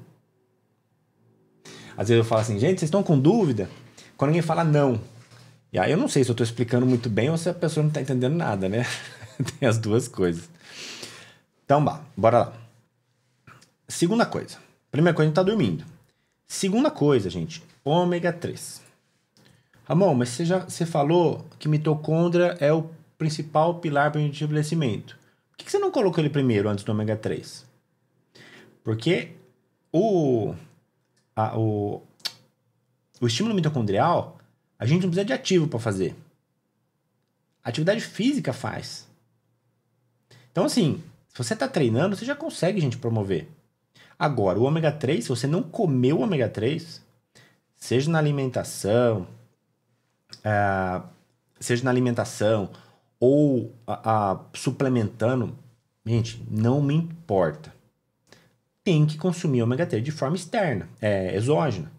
Às vezes eu falo assim, gente, vocês estão com dúvida? Quando alguém fala não. E aí eu não sei se eu tô explicando muito bem ou se a pessoa não tá entendendo nada, né? Tem as duas coisas. Então, bora lá. Segunda coisa. Primeira coisa, a gente tá dormindo. Segunda coisa, gente, ômega 3. Ramon, mas você falou que mitocôndria é o principal pilar para o envelhecimento. Por que você não colocou ele primeiro antes do ômega 3? Porque o estímulo mitocondrial, a gente não precisa de ativo para fazer. A atividade física faz. Então, assim, se você está treinando, você já consegue, gente, promover. Agora, o ômega 3, se você não comeu o ômega 3, seja na alimentação, ou suplementando, gente, não me importa. Tem que consumir ômega 3 de forma externa, exógena.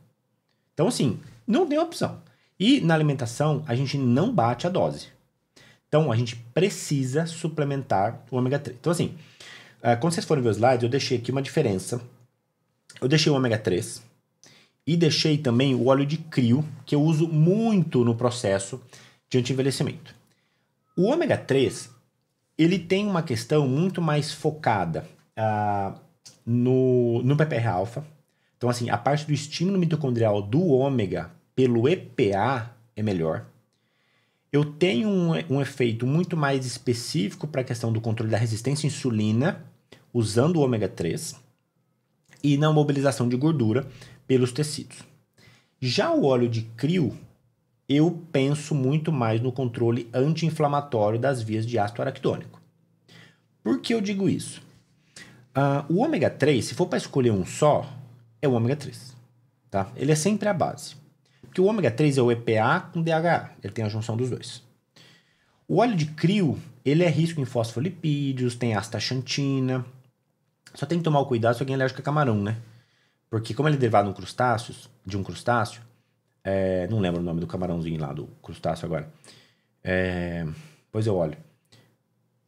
Então, assim, não tem opção. E na alimentação, a gente não bate a dose. Então, a gente precisa suplementar o ômega 3. Então, assim, quando vocês forem ver os slides, eu deixei aqui uma diferença. Eu deixei o ômega 3 e deixei também o óleo de crio, que eu uso muito no processo de anti-envelhecimento. O ômega 3, ele tem uma questão muito mais focada no PPR-alfa. Então, assim, a parte do estímulo mitocondrial do ômega pelo EPA é melhor. Eu tenho um efeito muito mais específico para a questão do controle da resistência à insulina, usando o ômega 3, e na mobilização de gordura pelos tecidos. Já o óleo de crio, eu penso muito mais no controle anti-inflamatório das vias de ácido araquidônico. Por que eu digo isso? O ômega 3, se for para escolher um só, é o ômega 3. Tá? Ele é sempre a base. Porque o ômega 3 é o EPA com DHA, ele tem a junção dos dois. O óleo de crio, ele é rico em fosfolipídios, tem astaxantina. Só tem que tomar cuidado se alguém é alérgico a camarão, né? Porque como ele é derivado de um crustáceo, não lembro o nome do camarãozinho lá, do crustáceo agora. Pois eu olho.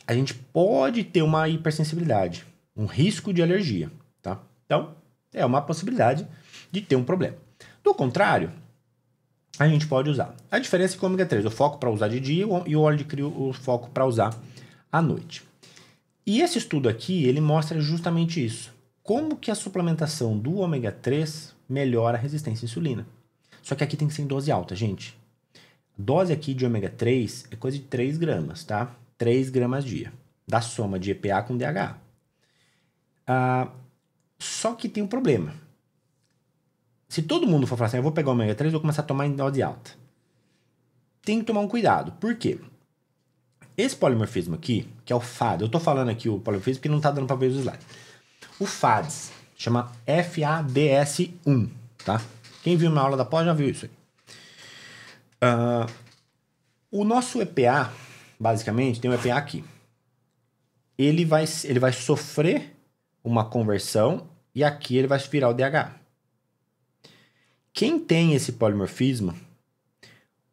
A gente pode ter uma hipersensibilidade, um risco de alergia, tá? Então, é uma possibilidade de ter um problema. Do contrário, a gente pode usar. A diferença é que o ômega 3, o foco para usar de dia e o óleo de crio, o foco para usar à noite. E esse estudo aqui, ele mostra justamente isso. Como que a suplementação do ômega 3 melhora a resistência à insulina. Só que aqui tem que ser em dose alta, gente. A dose aqui de ômega 3 é coisa de 3 gramas, tá? 3 gramas dia. Da soma de EPA com DHA. Só que tem um problema. Se todo mundo for falar assim, eu vou pegar o ômega 3 e vou começar a tomar em dose alta. Tem que tomar um cuidado. Por quê? Esse polimorfismo aqui, que é o FAD, eu tô falando aqui o polimorfismo porque não tá dando pra ver os slides. O FADS, chama FADS1, tá? Quem viu minha aula da pós já viu isso aí. O nosso EPA, basicamente, tem um EPA aqui. Ele vai sofrer uma conversão e aqui ele vai virar o DH. Quem tem esse polimorfismo,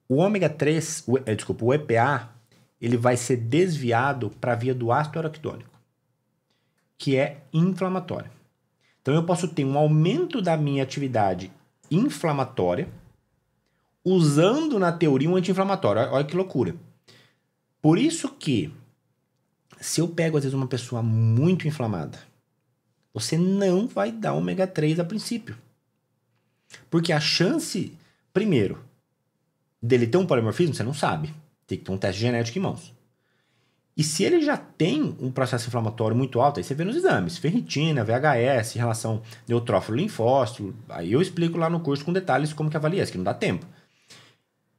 o ômega 3, o EPA, ele vai ser desviado para a via do ácido araquidônico, que é inflamatória. Então eu posso ter um aumento da minha atividade inflamatória usando na teoria um anti-inflamatório. Olha que loucura. Por isso que se eu pego às vezes uma pessoa muito inflamada, você não vai dar ômega 3 a princípio. Porque a chance, primeiro, dele ter um polimorfismo, você não sabe. Tem que ter um teste genético em mãos. E se ele já tem um processo inflamatório muito alto, aí você vê nos exames, ferritina, VHS, relação neutrófilo-linfócito, aí eu explico lá no curso com detalhes como que avalia isso, que não dá tempo.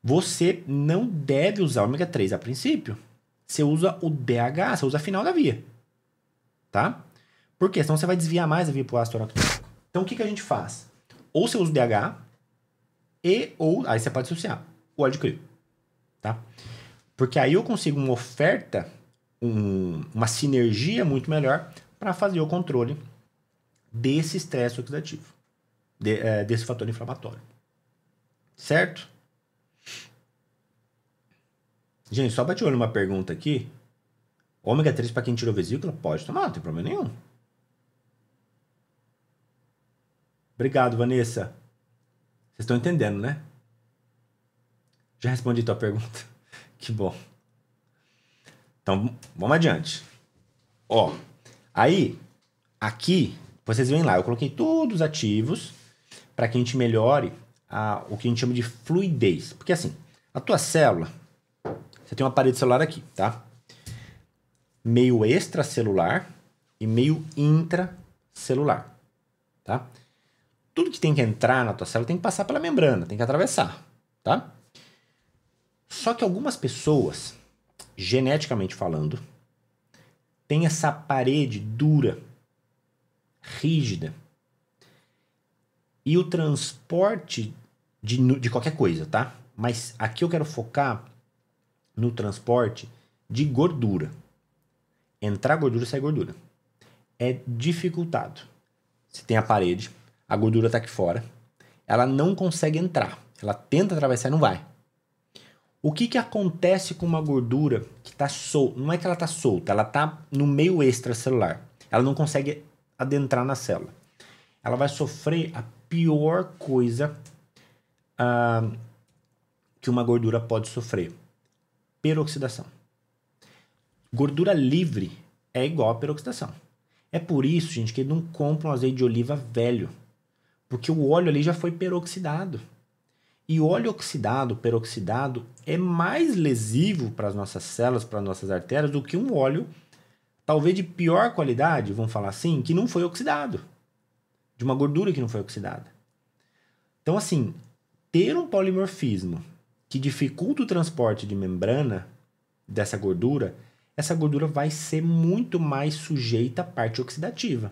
Você não deve usar o ômega 3 a princípio. Você usa o DH, você usa a final da via. Tá? Por quê? Senão você vai desviar mais a via para o ácido araquidônico. Então o que a gente faz? Ou você usa o DH, ou aí você pode associar o óleo de crio. Tá? Porque aí eu consigo uma oferta, uma sinergia muito melhor para fazer o controle desse estresse oxidativo, desse fator inflamatório. Certo? Gente, só bate o olho numa pergunta aqui. Ômega 3 para quem tirou vesícula? Pode tomar, não tem problema nenhum. Obrigado, Vanessa. Vocês estão entendendo, né? Já respondi tua pergunta. Que bom. Então, vamos adiante. Ó, aí, aqui, vocês veem lá, eu coloquei todos os ativos para que a gente melhore o que a gente chama de fluidez. Porque assim, a tua célula, você tem uma parede celular aqui, tá? Meio extracelular e meio intracelular, tá? Tudo que tem que entrar na tua célula tem que passar pela membrana, tem que atravessar, tá? Só que algumas pessoas, geneticamente falando, têm essa parede dura, rígida, e o transporte de qualquer coisa, tá? Mas aqui eu quero focar no transporte de gordura. Entrar gordura e sair gordura. É dificultado. Você tem a parede, a gordura tá aqui fora, ela não consegue entrar. Ela tenta atravessar e não vai. O que acontece com uma gordura que está solta? Não é que ela está solta, ela está no meio extracelular. Ela não consegue adentrar na célula. Ela vai sofrer a pior coisa que uma gordura pode sofrer. Peroxidação. Gordura livre é igual a peroxidação. É por isso, gente, que não compra um azeite de oliva velho. Porque o óleo ali já foi peroxidado. E o óleo oxidado, peroxidado, é mais lesivo para as nossas células, para as nossas artérias, do que um óleo, talvez de pior qualidade, vamos falar assim, que não foi oxidado. De uma gordura que não foi oxidada. Então, assim, ter um polimorfismo que dificulta o transporte de membrana dessa gordura, essa gordura vai ser muito mais sujeita à parte oxidativa.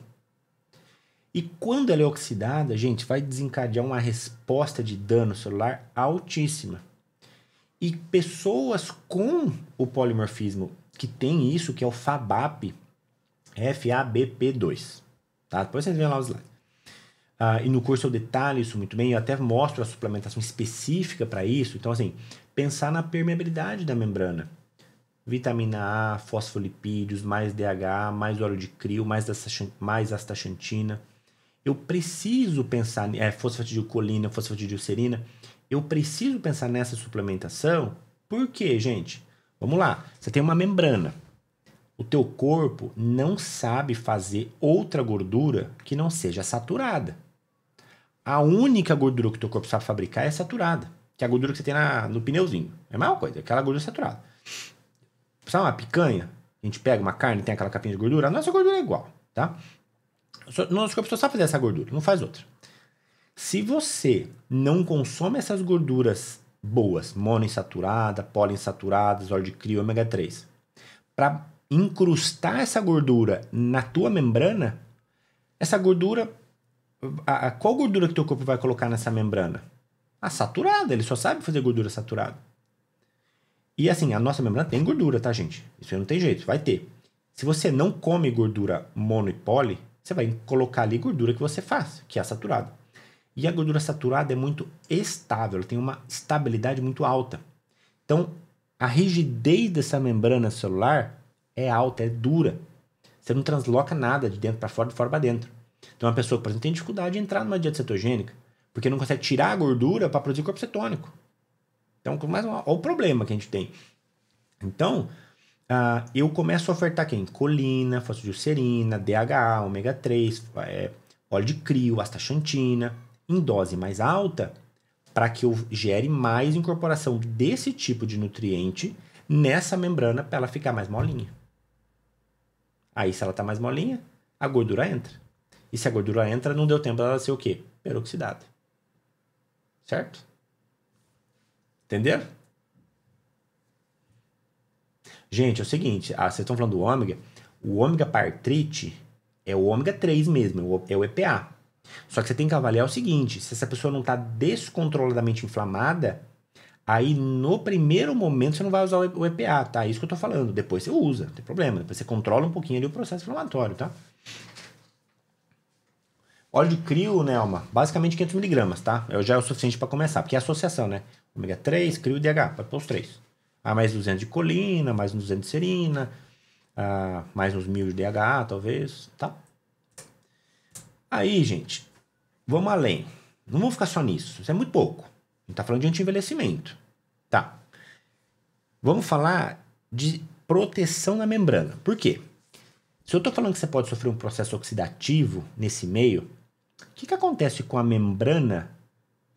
E quando ela é oxidada, gente, vai desencadear uma resposta de dano celular altíssima. E pessoas com o polimorfismo que tem isso, que é o FABAP, FABP2, tá? Depois vocês veem lá os slides. E no curso eu detalho isso muito bem, eu até mostro a suplementação específica para isso. Então, assim, pensar na permeabilidade da membrana. Vitamina A, fosfolipídios, mais DH, mais óleo de crio, mais astaxantina. Eu preciso pensar, fosfatidilcolina, fosfatidilcerina, eu preciso pensar nessa suplementação. Por quê, gente? Vamos lá, você tem uma membrana. O teu corpo não sabe fazer outra gordura que não seja saturada. A única gordura que o teu corpo sabe fabricar é saturada, que é a gordura que você tem no pneuzinho. É a mesma coisa, aquela gordura saturada. Sabe uma picanha? A gente pega uma carne e tem aquela capinha de gordura, a nossa gordura é igual, tá? Nosso corpo só sabe fazer essa gordura, não faz outra. Se você não consome essas gorduras boas, monoinsaturada, poliinsaturadas, óleo de crio, ômega 3, para incrustar essa gordura na tua membrana, essa gordura Qual gordura que teu corpo vai colocar nessa membrana? A saturada, ele só sabe fazer gordura saturada. E assim, a nossa membrana tem gordura, tá, gente? Isso aí não tem jeito, vai ter. Se você não come gordura mono e poli, você vai colocar ali gordura que você faz, que é a saturada. E a gordura saturada é muito estável, ela tem uma estabilidade muito alta. Então, a rigidez dessa membrana celular é alta, é dura. Você não transloca nada de dentro para fora, de fora para dentro. Então, uma pessoa, por exemplo, tem dificuldade de entrar numa dieta cetogênica, porque não consegue tirar a gordura para produzir corpo cetônico. Então, olha o problema que a gente tem. Então, eu começo a ofertar quem? Colina, fosfodiesterina, DHA, ômega 3, óleo de crio, astaxantina, em dose mais alta, para que eu gere mais incorporação desse tipo de nutriente nessa membrana para ela ficar mais molinha. Aí, se ela está mais molinha, a gordura entra. E se a gordura entra, não deu tempo dela ser o quê? Peroxidada. Certo? Entenderam? Gente, é o seguinte, vocês estão falando do ômega, o ômega para artrite é o ômega 3 mesmo, é o EPA. Só que você tem que avaliar o seguinte, se essa pessoa não está descontroladamente inflamada, aí no primeiro momento você não vai usar o EPA, tá? É isso que eu tô falando. Depois você usa, não tem problema. Depois você controla um pouquinho ali o processo inflamatório, tá? Óleo de crio, Nelma, basicamente 500 mg, tá? Já é o suficiente para começar, porque é associação, né? Ômega 3, crio e DH, pode pôr os três. Mais 200 de colina, mais 200 de serina, mais uns 1000 de DH, talvez, tá? Aí, gente, vamos além. Não vamos ficar só nisso, isso é muito pouco. A gente tá falando de anti-envelhecimento, tá? Vamos falar de proteção na membrana. Por quê? Se eu tô falando que você pode sofrer um processo oxidativo nesse meio, o que acontece com a membrana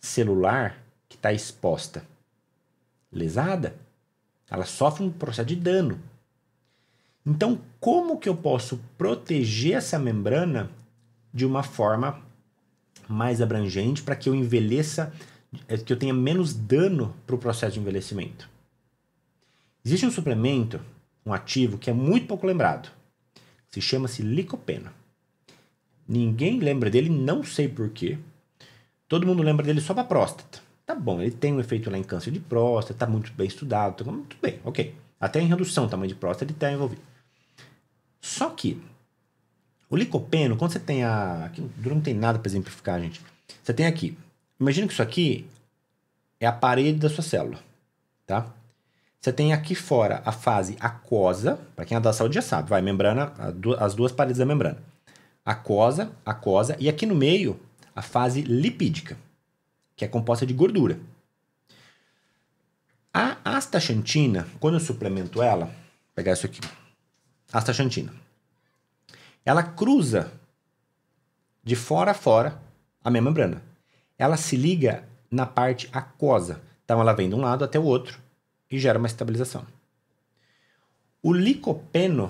celular que está exposta? Lesada? Ela sofre um processo de dano. Então, como que eu posso proteger essa membrana de uma forma mais abrangente para que eu envelheça, que eu tenha menos dano para o processo de envelhecimento? Existe um suplemento, um ativo que é muito pouco lembrado. Se chama-se licopeno. Ninguém lembra dele, não sei porquê. Todo mundo lembra dele só para próstata. Tá bom, ele tem um efeito lá em câncer de próstata, tá muito bem estudado, tá muito bem, ok. Até em redução do tamanho de próstata ele está envolvido. Só que o licopeno, quando você tem aqui não tem nada para exemplificar, gente. Você tem aqui. Imagina que isso aqui é a parede da sua célula, tá? Você tem aqui fora a fase aquosa, para quem é da saúde já sabe, vai, membrana, as duas paredes da membrana. Aquosa, e aqui no meio, a fase lipídica, que é composta de gordura. A astaxantina, quando eu suplemento ela, vou pegar isso aqui, astaxantina, ela cruza de fora a fora a minha membrana. Ela se liga na parte aquosa, então ela vem de um lado até o outro e gera uma estabilização. O licopeno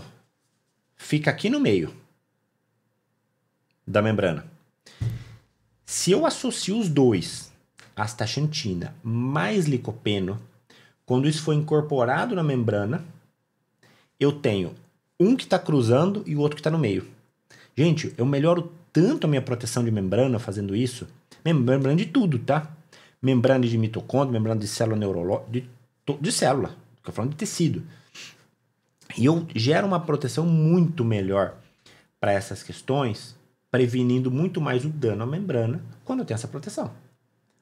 fica aqui no meio da membrana. Se eu associo os dois, astaxantina mais licopeno, quando isso for incorporado na membrana, eu tenho um que está cruzando e o outro que está no meio. Gente, eu melhoro tanto a minha proteção de membrana fazendo isso. Membrana de tudo, tá? Membrana de mitocôndria, membrana de célula neurológica, de célula, estou falando de tecido. E eu gero uma proteção muito melhor para essas questões, prevenindo muito mais o dano à membrana quando eu tenho essa proteção.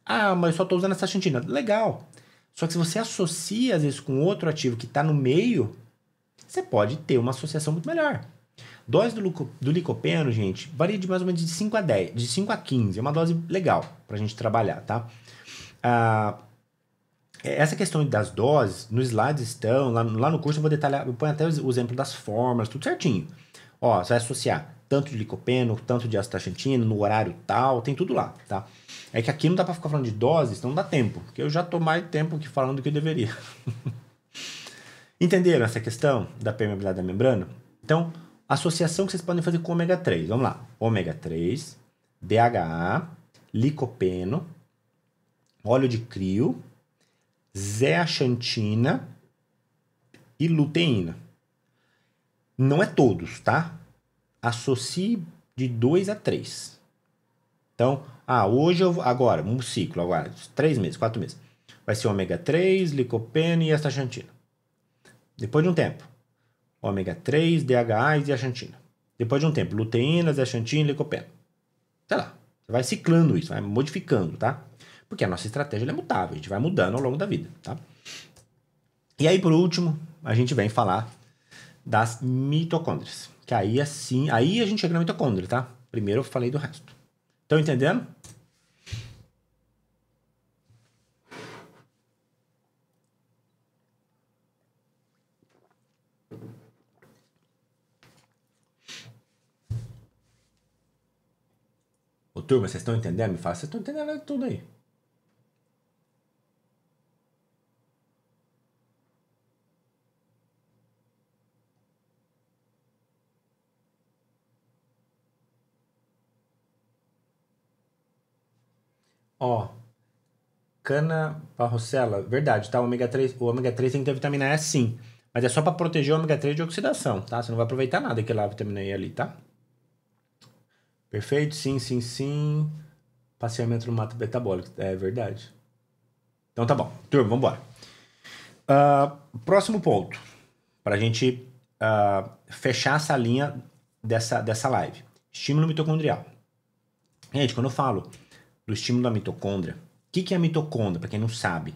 Mas eu só estou usando essa astaxantina. Legal. Só que se você associa, às vezes, com outro ativo que está no meio, você pode ter uma associação muito melhor. Dose do licopeno, gente, varia de mais ou menos de 5 a 10, de 5 a 15. É uma dose legal para a gente trabalhar, tá? Essa questão das doses, nos slides estão, lá no curso eu vou detalhar, eu ponho até o exemplo das fórmulas, tudo certinho. Ó, você vai associar tanto de licopeno, tanto de astaxantina, no horário tal, tem tudo lá, tá? É que aqui não dá para ficar falando de doses, então não dá tempo, porque eu já tô mais tempo que falando do que eu deveria. Entenderam essa questão da permeabilidade da membrana? Então, associação que vocês podem fazer com ômega 3. Vamos lá. Ômega 3, DHA, licopeno, óleo de crio, zeaxantina e luteína. Não é todos, tá? Associe de 2 a 3. Então, hoje agora, um ciclo, agora, 3 meses, 4 meses. Vai ser ômega 3, licopeno e astaxantina. Depois de um tempo, ômega 3, DHA e zeaxantina. Depois de um tempo, luteína, zeaxantina e licopeno. Sei lá, você vai ciclando isso, vai modificando, tá? Porque a nossa estratégia é mutável, a gente vai mudando ao longo da vida, tá? E aí, por último, a gente vem falar das mitocôndrias. Que aí assim, aí a gente chega na mitocôndria, tá? Primeiro eu falei do resto. Estão entendendo? Ô, turma, vocês estão entendendo? Me fala, vocês estão entendendo tudo aí. Ó, cana barrocela, verdade, tá? O ômega 3 tem que ter vitamina E sim. Mas é só para proteger o ômega 3 de oxidação, tá? Você não vai aproveitar nada que lá a vitamina E ali, tá? Perfeito? Sim, sim, sim. Passeamento no mato metabólico. É verdade. Então tá bom. Turma, vamos embora. Próximo ponto. Pra gente fechar essa linha dessa live. Estímulo mitocondrial. Gente, quando eu falo do estímulo da mitocôndria, o que é a mitocôndria? Pra quem não sabe.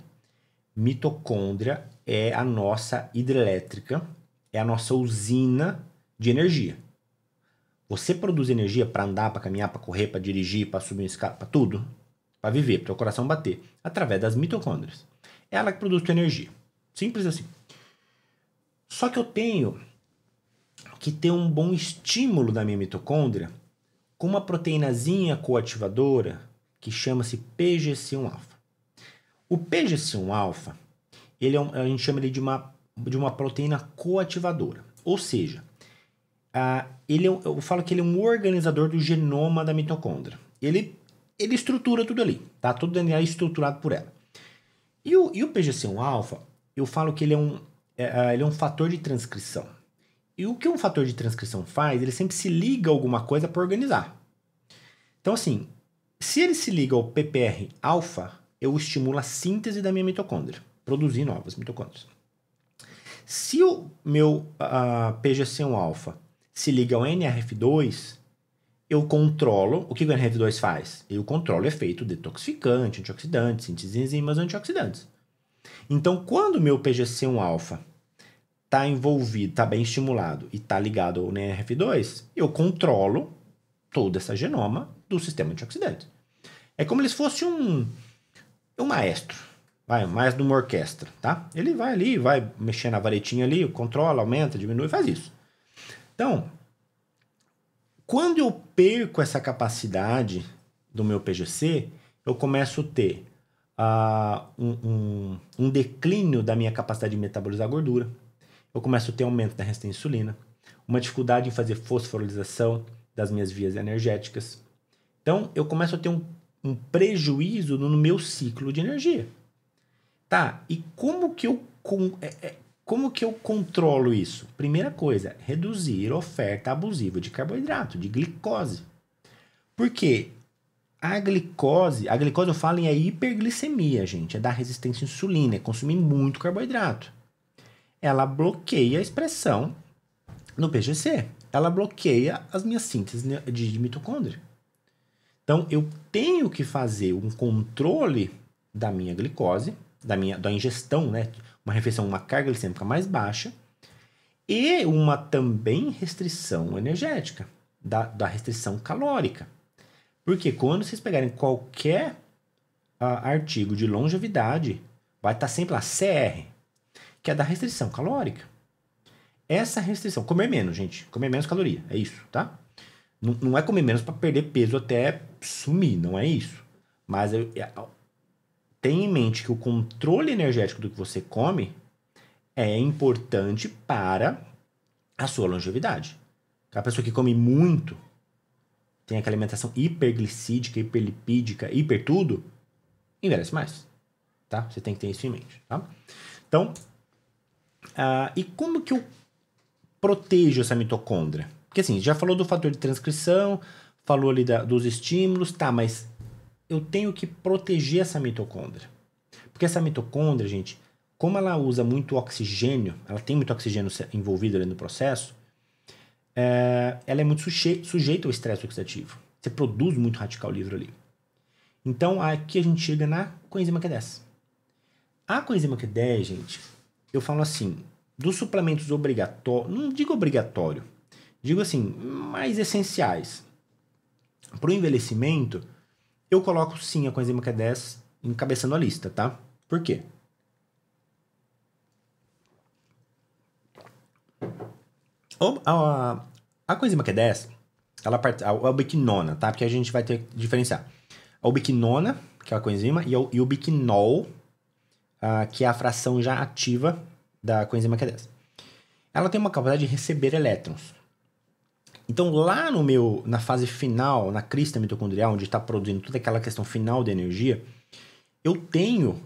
Mitocôndria é a nossa hidrelétrica, é a nossa usina de energia. Você produz energia para andar, para caminhar, para correr, para dirigir, para subir uma escada, para tudo, para viver, para o coração bater, através das mitocôndrias. É ela que produz tua energia. Simples assim. Só que eu tenho que ter um bom estímulo da minha mitocôndria com uma proteínazinha coativadora que chama-se PGC1-alfa. O PGC1-alfa, a gente chama ele de uma proteína coativadora. Ou seja, eu falo que ele é um organizador do genoma da mitocôndria. Ele estrutura tudo ali, tá? Todo o DNA é estruturado por ela. E o PGC1-alfa, eu falo que ele é um fator de transcrição. E o que um fator de transcrição faz? Ele sempre se liga a alguma coisa para organizar. Então, assim, se ele se liga ao PPR-alfa, eu estimulo a síntese da minha mitocôndria, produzir novas mitocôndrias. Se o meu PGC1-alfa se liga ao NRF2, eu controlo... O que o NRF2 faz? Eu controlo o efeito detoxificante, antioxidante, síntese de enzimas antioxidantes. Então, quando o meu PGC1-alfa está envolvido, está bem estimulado e está ligado ao NRF2, eu controlo toda essa genoma do sistema antioxidante. É como se fosse um maestro. Um maestro de uma orquestra, tá? Ele vai ali, vai mexer na varetinha ali, controla, aumenta, diminui, faz isso. Então, quando eu perco essa capacidade do meu PGC, eu começo a ter um declínio da minha capacidade de metabolizar gordura. Eu começo a ter aumento da resistência à insulina, uma dificuldade em fazer fosforilização das minhas vias energéticas. Então, eu começo a ter um prejuízo no meu ciclo de energia. Tá, e como que eu controlo isso? Primeira coisa, reduzir a oferta abusiva de carboidrato, de glicose. Por quê? A glicose eu falo em hiperglicemia, gente, é da resistência à insulina, é consumir muito carboidrato. Ela bloqueia a expressão no PGC. Ela bloqueia as minhas sínteses de mitocôndria. Então, eu tenho que fazer um controle da minha glicose, da ingestão, né? Uma refeição, uma carga glicêmica mais baixa e uma também restrição energética, da restrição calórica. Porque quando vocês pegarem qualquer artigo de longevidade, vai estar sempre lá CR, que é da restrição calórica. Essa restrição, comer menos, gente, comer menos caloria, é isso, tá? Não é comer menos para perder peso até sumir, não é isso. Mas tenha em mente que o controle energético do que você come é importante para a sua longevidade. A pessoa que come muito, tem aquela alimentação hiperglicídica, hiperlipídica, hiper tudo, envelhece mais, tá? Você tem que ter isso em mente, tá? Então, e como que eu protejo essa mitocôndria? Porque assim, já falou do fator de transcrição, falou ali dos estímulos, tá, mas eu tenho que proteger essa mitocôndria. Porque essa mitocôndria, gente, como ela usa muito oxigênio, ela tem muito oxigênio envolvido ali no processo, ela é muito sujeita ao estresse oxidativo. Você produz muito radical livre ali. Então, aqui a gente chega na coenzima Q10. A coenzima Q10, gente, eu falo assim, dos suplementos obrigatórios, não digo obrigatório, digo assim, mais essenciais. Para o envelhecimento, eu coloco sim a coenzima Q10 encabeçando a lista, tá? Por quê? A coenzima Q10, a ubiquinona, tá? Porque a gente vai ter que diferenciar. A ubiquinona, que é a coenzima, e o ubiquinol, que é a fração já ativa da coenzima Q10. Ela tem uma capacidade de receber elétrons. Então, lá na fase final, na crista mitocondrial, onde está produzindo toda aquela questão final de energia, eu tenho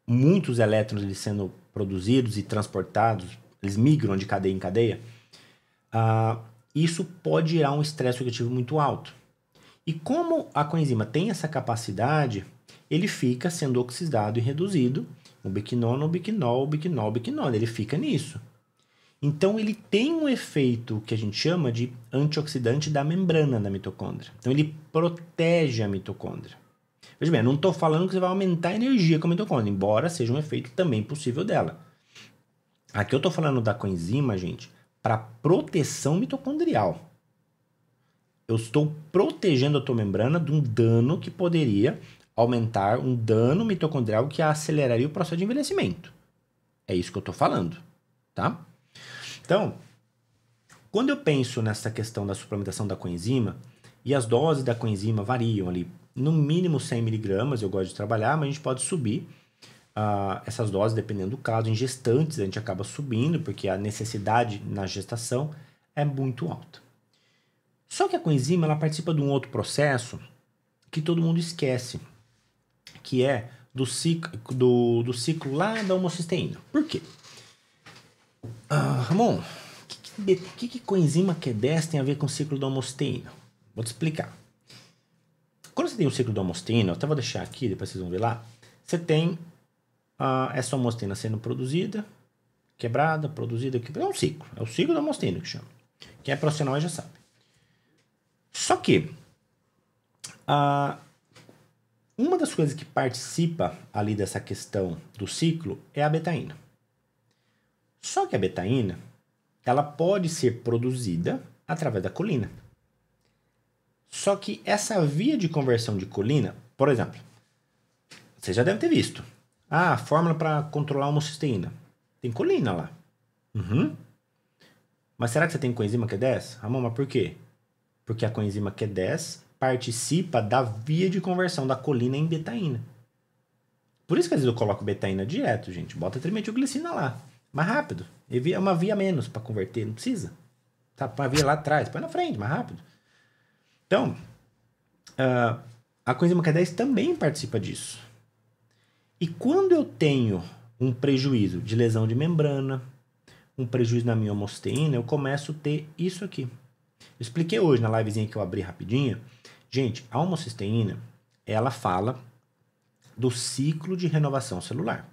muitos elétrons ali sendo produzidos e transportados, eles migram de cadeia em cadeia. Isso pode gerar um estresse oxidativo muito alto. E como a coenzima tem essa capacidade, ele fica sendo oxidado e reduzido, ubiquinona, ubiquinol, ubiquinol, ubiquinona, ele fica nisso. Então, ele tem um efeito que a gente chama de antioxidante da membrana da mitocôndria. Então, ele protege a mitocôndria. Veja bem, eu não estou falando que você vai aumentar a energia com a mitocôndria, embora seja um efeito também possível dela. Aqui eu estou falando da coenzima, gente, para proteção mitocondrial. Eu estou protegendo a tua membrana de um dano que poderia aumentar, um dano mitocondrial que aceleraria o processo de envelhecimento. É isso que eu estou falando, tá? Então, quando eu penso nessa questão da suplementação da coenzima, e as doses da coenzima variam ali, no mínimo 100 mg, eu gosto de trabalhar, mas a gente pode subir essas doses dependendo do caso. Em gestantes a gente acaba subindo, porque a necessidade na gestação é muito alta. Só que a coenzima ela participa de um outro processo que todo mundo esquece, que é do ciclo lá da homocisteína. Por quê? Ramon, o que coenzima Q10 tem a ver com o ciclo da homocisteína? Vou te explicar. Quando você tem o ciclo da homocisteína, eu até vou deixar aqui, depois vocês vão ver lá, você tem essa homocisteína sendo produzida, quebrada, produzida, é um ciclo. É o ciclo da homocisteína que chama. Quem é profissional já sabe. Só que uma das coisas que participa ali dessa questão do ciclo é a betaína. Só que a betaína, ela pode ser produzida através da colina. Só que essa via de conversão de colina, por exemplo, você já deve ter visto. A fórmula para controlar a homocisteína. Tem colina lá. Uhum. Mas será que você tem coenzima Q10? Ramon, mas por quê? Porque a coenzima Q10 participa da via de conversão da colina em betaína. Por isso que às vezes eu coloco betaína direto, gente. Bota trimetilglicina lá. Mais rápido. É uma via menos para converter. Não precisa. Tá, põe a via lá atrás. Põe na frente, mais rápido. Então, a coenzima Q10 também participa disso. E quando eu tenho um prejuízo de lesão de membrana, um prejuízo na minha homocisteína, eu começo a ter isso aqui. Eu expliquei hoje na livezinha que eu abri rapidinho. Gente, a homocisteína, ela fala do ciclo de renovação celular.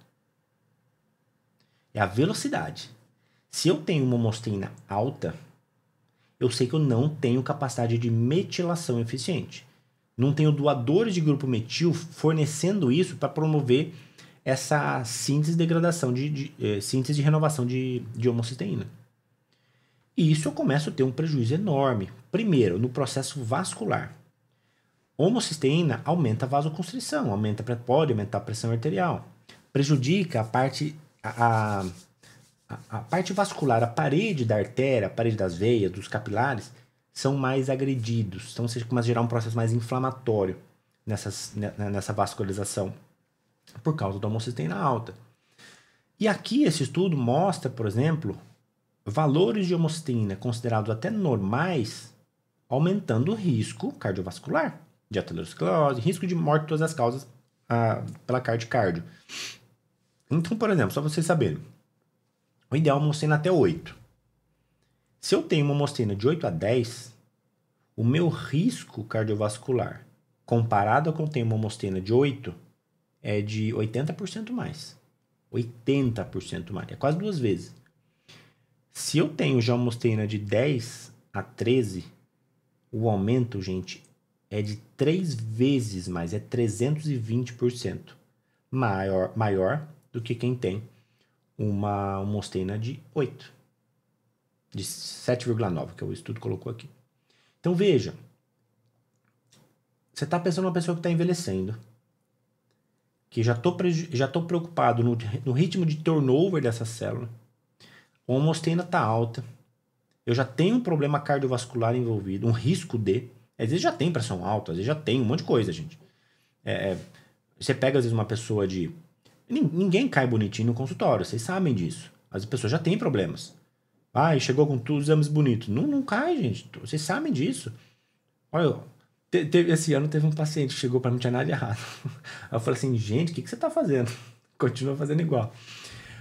É a velocidade. Se eu tenho uma homocisteína alta, eu sei que eu não tenho capacidade de metilação eficiente. Não tenho doadores de grupo metil fornecendo isso para promover essa síntese de degradação, síntese de renovação de homocisteína. E isso eu começo a ter um prejuízo enorme. Primeiro, no processo vascular. Homocisteína aumenta a vasoconstrição, pode aumentar a pressão arterial. Prejudica a parte vascular, a parede da artéria, a parede das veias, dos capilares, são mais agredidos. Então você começa a gerar um processo mais inflamatório nessa vascularização, por causa da homocisteína alta. E aqui esse estudo mostra, por exemplo, valores de homocisteína considerados até normais, aumentando o risco cardiovascular, de aterosclerose, risco de morte de todas as causas pela cardio. Então, por exemplo, só para vocês saberem, o ideal é uma homocisteína até 8. Se eu tenho uma homocisteína de 8 a 10, o meu risco cardiovascular, comparado com ter uma homosteína de 8, é de 80% mais. 80% mais. É quase 2 vezes. Se eu tenho já uma homosteína de 10 a 13, o aumento, gente, é de 3 vezes mais. É 320% maior do que quem tem uma homosteína de 8. De 7,9, que o estudo colocou aqui. Então, veja. Você está pensando numa pessoa que está envelhecendo, que já tô preocupado no ritmo de turnover dessa célula, a homosteína está alta, eu já tenho um problema cardiovascular envolvido, um risco de... Às vezes já tem pressão alta, às vezes já tem um monte de coisa, gente. Você pega, às vezes, uma pessoa de... Ninguém cai bonitinho no consultório, vocês sabem disso. As pessoas já têm problemas. Chegou com todos os exames bonitos. Não cai, gente. Vocês sabem disso. Olha, esse ano teve um paciente que chegou para mim, não tinha nada errado. Eu falei assim, gente, o que você está fazendo? Continua fazendo igual.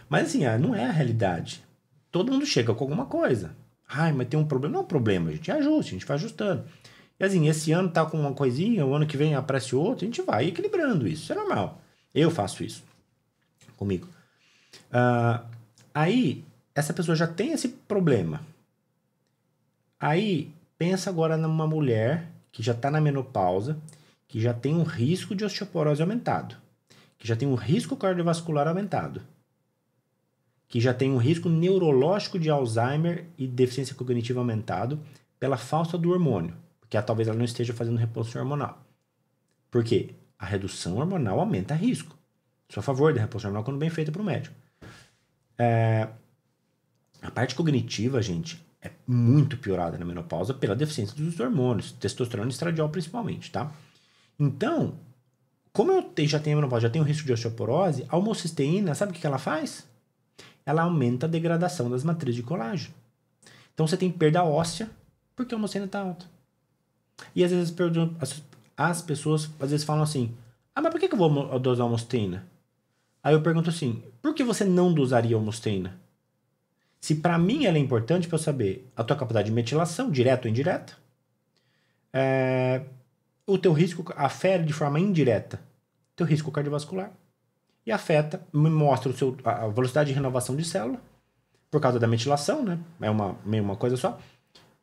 Mas assim, não é a realidade. Todo mundo chega com alguma coisa. Mas tem um problema. Não é um problema, a gente ajusta, a gente vai ajustando. E assim, esse ano tá com uma coisinha, o ano que vem aparece outro, a gente vai equilibrando isso. Isso é normal. Eu faço isso comigo. Aí, essa pessoa já tem esse problema. Aí, pensa agora numa mulher que já está na menopausa, que já tem um risco de osteoporose aumentado, que já tem um risco cardiovascular aumentado, que já tem um risco neurológico de Alzheimer e deficiência cognitiva aumentado pela falta do hormônio, porque talvez ela não esteja fazendo reposição hormonal. Por quê? A redução hormonal aumenta risco. Sou a favor da reposição hormonal quando bem feita para o médico. A parte cognitiva, gente, é muito piorada na menopausa pela deficiência dos hormônios, testosterona e estradiol principalmente, tá? Então, como eu já tenho a menopausa, já tenho risco de osteoporose, a homocisteína, sabe o que ela faz? Ela aumenta a degradação das matrizes de colágeno. Então, você tem perda óssea porque a homocisteína está alta. E às vezes as pessoas às vezes falam assim, mas por que eu vou dosar homocisteína? Aí eu pergunto assim, por que você não dosaria homocisteína? Se para mim ela é importante para eu saber a tua capacidade de metilação, direta ou indireta, o teu risco afere de forma indireta teu risco cardiovascular e afeta, me mostra a velocidade de renovação de célula por causa da metilação, né? É uma coisa só.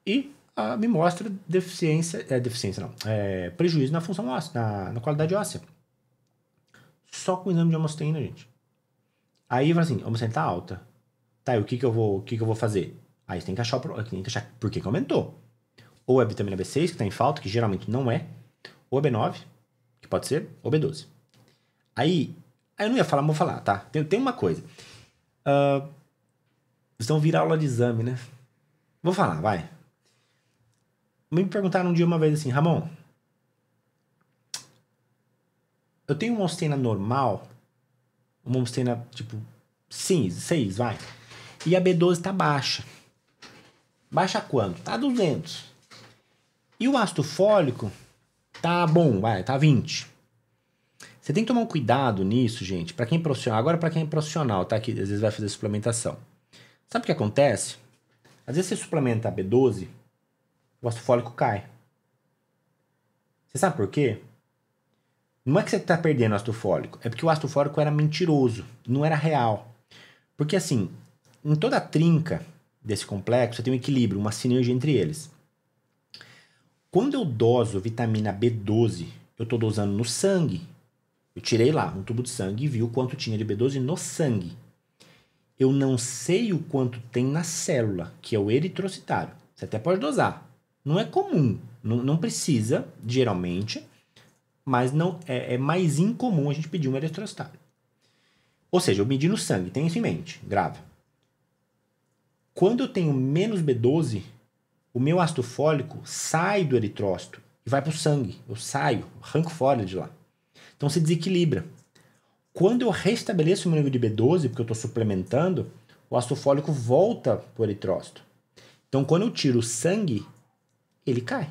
E me mostra prejuízo na função óssea, na qualidade óssea. Só com o exame de homocisteína, gente. Aí fala assim, a homocisteína está alta. Tá, e o que eu vou fazer? Aí você tem que achar por que aumentou. Ou é vitamina B6, que está em falta, que geralmente não é. Ou é B9, que pode ser, ou B12. Aí eu não ia falar, mas vou falar, tá? Tem uma coisa. Vocês vão virar aula de exame, né? Vou falar, vai. Me perguntaram um dia uma vez assim, Ramon, eu tenho uma homocisteína normal, uma homocisteína tipo 6, vai. E a B12 tá baixa. Baixa quanto? Tá 200. E o ácido fólico tá bom, tá 20. Você tem que tomar um cuidado nisso, gente. Para quem é profissional, agora para quem é profissional, tá? Que às vezes vai fazer suplementação. Sabe o que acontece? Às vezes você suplementa a B12, o ácido fólico cai. Você sabe por quê? Não é que você tá perdendo o ácido fólico, é porque o ácido fólico era mentiroso, não era real. Porque assim, em toda a trinca desse complexo, você tem um equilíbrio, uma sinergia entre eles. Quando eu doso vitamina B12, eu estou dosando no sangue. Eu tirei lá um tubo de sangue e vi o quanto tinha de B12 no sangue. Eu não sei o quanto tem na célula, que é o eritrocitário. Você até pode dosar. Não é comum, não precisa, geralmente, mas não é mais incomum a gente pedir um eritrocitário. Ou seja, eu medi no sangue, tenha isso em mente, grava. Quando eu tenho menos B12, o meu ácido fólico sai do eritrócito e vai para o sangue. Eu saio, arranco fora de lá. Então se desequilibra. Quando eu restabeleço o meu nível de B12, porque eu estou suplementando, o ácido fólico volta para o eritrócito. Então quando eu tiro o sangue, ele cai.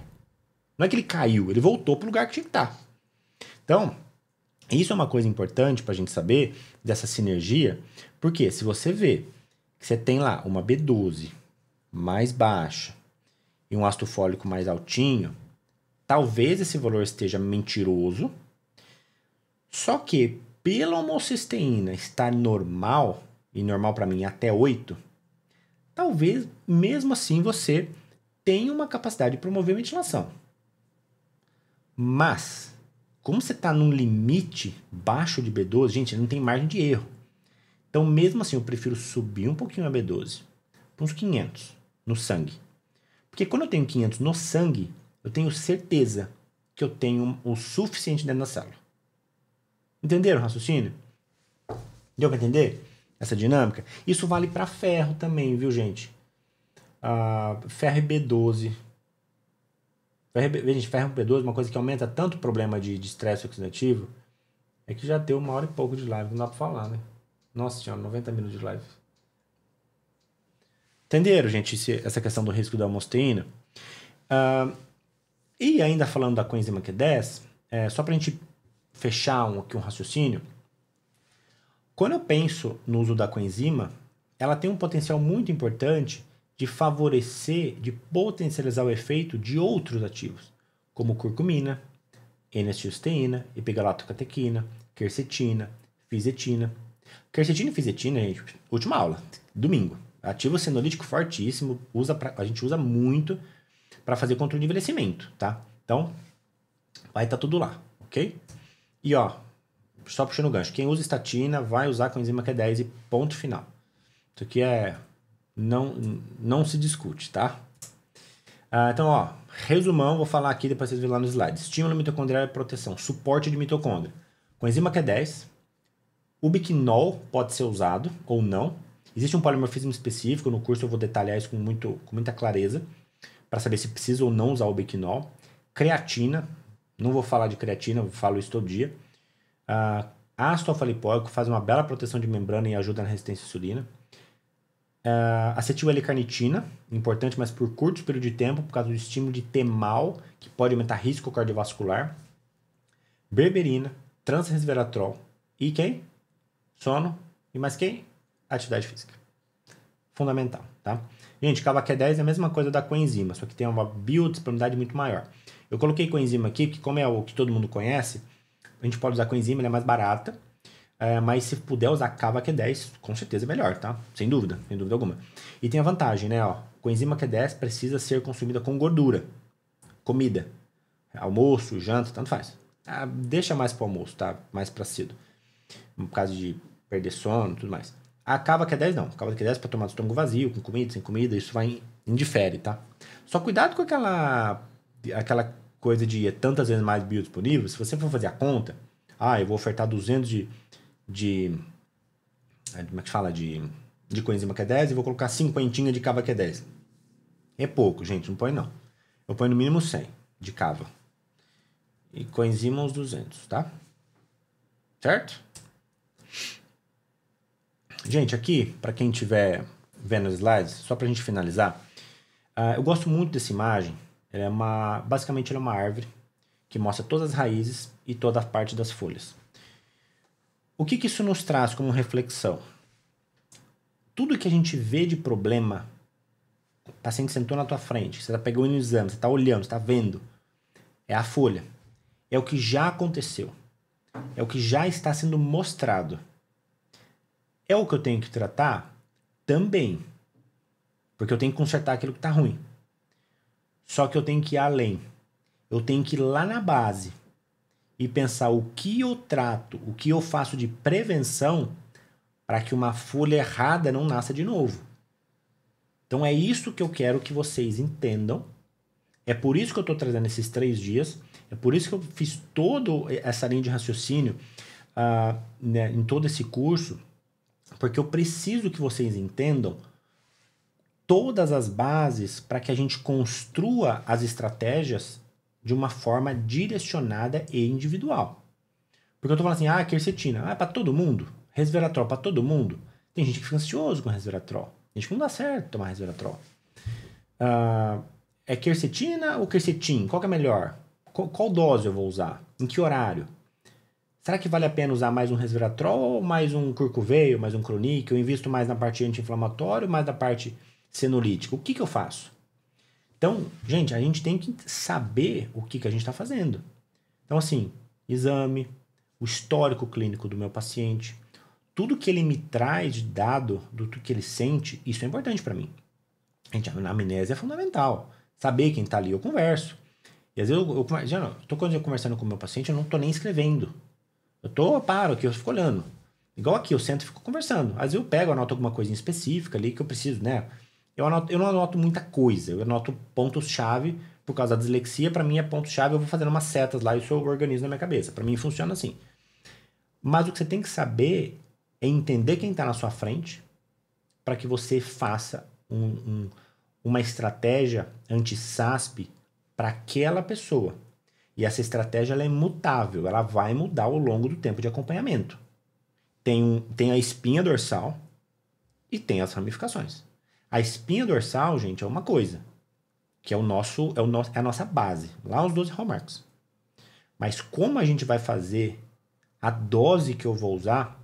Não é que ele caiu, ele voltou para o lugar que tinha que estar. Então, isso é uma coisa importante para a gente saber dessa sinergia, porque se você vê que você tem lá uma B12 mais baixa e um ácido fólico mais altinho, talvez esse valor esteja mentiroso, só que pela homocisteína estar normal, e normal para mim até 8, talvez mesmo assim você tenha uma capacidade de promover ventilação. Mas, como você está num limite baixo de B12, gente, não tem margem de erro. Então, mesmo assim, eu prefiro subir um pouquinho a B12, para uns 500 no sangue. Porque quando eu tenho 500 no sangue, eu tenho certeza que eu tenho o suficiente dentro da célula. Entenderam o raciocínio? Deu para entender essa dinâmica? Isso vale para ferro também, viu, gente? Ferro e B12. Ferro e B12, uma coisa que aumenta tanto o problema de estresse oxidativo, é que já deu 1h e pouco de live, não dá para falar, né? Nossa senhora, 90 minutos de live. Entenderam, gente, essa questão do risco da homosteína? E ainda falando da coenzima Q10, só para a gente fechar aqui um raciocínio, quando eu penso no uso da coenzima, ela tem um potencial muito importante de favorecer, de potencializar o efeito de outros ativos, como curcumina, N-acetilcisteína, epigalactocatequina, quercetina, fisetina. Quercetina e fisetina, gente, última aula, domingo. Ativo senolítico fortíssimo, a gente usa muito para fazer controle de envelhecimento, tá? Então, vai estar tudo lá, ok? E ó, só puxando o gancho, quem usa estatina vai usar coenzima Q10 e ponto final. Isso aqui não se discute, tá? Então, ó, resumão, vou falar aqui, depois vocês verem lá no slide. Estímulo mitocondrial e proteção, suporte de mitocôndria. Coenzima Q10, ubiquinol pode ser usado ou não. Existe um polimorfismo específico, no curso eu vou detalhar isso com muita clareza, para saber se precisa ou não usar o ubiquinol. Creatina, não vou falar de creatina, eu falo isso todo dia. Ácido alfa-lipoico faz uma bela proteção de membrana e ajuda na resistência à insulina. Acetil-L-carnitina, importante, mas por curto período de tempo, por causa do estímulo de T-mal, que pode aumentar risco cardiovascular. Berberina, transresveratrol e quem? Sono. E mais quem? Atividade física. Fundamental, tá? Gente, Cava Q10 é a mesma coisa da coenzima, só que tem uma biodisponibilidade muito maior. Eu coloquei coenzima aqui, porque como é o que todo mundo conhece, a gente pode usar coenzima, ela é mais barata, mas se puder usar Cava Q10, com certeza é melhor, tá? Sem dúvida alguma. E tem a vantagem, né? Ó, coenzima Q10 precisa ser consumida com gordura, comida, almoço, janta, tanto faz. Deixa mais para o almoço, tá? Mais para cedo. No caso de perder sono e tudo mais. A Cava Q10 não. A Cava Q10 para tomar do estômago vazio, com comida, sem comida, isso vai indifere, tá? Só cuidado com aquela coisa de tantas vezes mais biodisponível. Se você for fazer a conta, eu vou ofertar 200 como é que fala? De coenzima Q10 e vou colocar 50 de Cava Q10. É pouco, gente, não põe não. Eu ponho no mínimo 100 de Cava. E coenzima uns 200, tá? Certo? Gente, aqui, para quem estiver vendo os slides, só para a gente finalizar, eu gosto muito dessa imagem. Basicamente, ela é uma árvore que mostra todas as raízes e toda a parte das folhas. O que isso nos traz como reflexão? Tudo que a gente vê de problema, o paciente sentou na tua frente, você está pegando o exame, você está olhando, você está vendo, é a folha. É o que já aconteceu. É o que já está sendo mostrado. É o que eu tenho que tratar? Também. Porque eu tenho que consertar aquilo que está ruim. Só que eu tenho que ir além. Eu tenho que ir lá na base e pensar o que eu trato, o que eu faço de prevenção para que uma folha errada não nasça de novo. Então é isso que eu quero que vocês entendam. É por isso que eu estou trazendo esses 3 dias. É por isso que eu fiz toda essa linha de raciocínio em todo esse curso. Porque eu preciso que vocês entendam todas as bases para que a gente construa as estratégias de uma forma direcionada e individual. Porque eu tô falando assim, quercetina, é para todo mundo? Resveratrol para todo mundo? Tem gente que fica ansioso com resveratrol. Tem gente que não dá certo tomar resveratrol. É quercetina ou quercetin? Qual que é melhor? Qual dose eu vou usar? Em que horário? Será que vale a pena usar mais um resveratrol ou mais um curcuveio, mais um clonique? Eu invisto mais na parte anti-inflamatória ou mais na parte senolítica? O que eu faço? Então, gente, a gente tem que saber o que a gente está fazendo. Então, assim, exame, o histórico clínico do meu paciente, tudo que ele me traz de dado, do que ele sente, isso é importante para mim. Gente, a anamnese é fundamental. Saber quem tá ali, eu converso. E às vezes quando eu conversando com o meu paciente, eu não tô nem escrevendo. Eu paro aqui, eu fico olhando. Igual aqui, eu sento e fico conversando. Às vezes eu pego, anoto alguma coisa específica ali que eu preciso, né? Eu não anoto muita coisa, eu anoto pontos-chave, por causa da dislexia, para mim é ponto-chave, eu vou fazendo umas setas lá e isso eu organizo na minha cabeça. Para mim funciona assim. Mas o que você tem que saber é entender quem está na sua frente para que você faça uma estratégia anti-SASP para aquela pessoa. E essa estratégia ela é mutável, ela vai mudar ao longo do tempo de acompanhamento. Tem a espinha dorsal e tem as ramificações. A espinha dorsal, gente, é uma coisa, que é a nossa base, lá os 12 hallmarks. Mas como a gente vai fazer a dose que eu vou usar,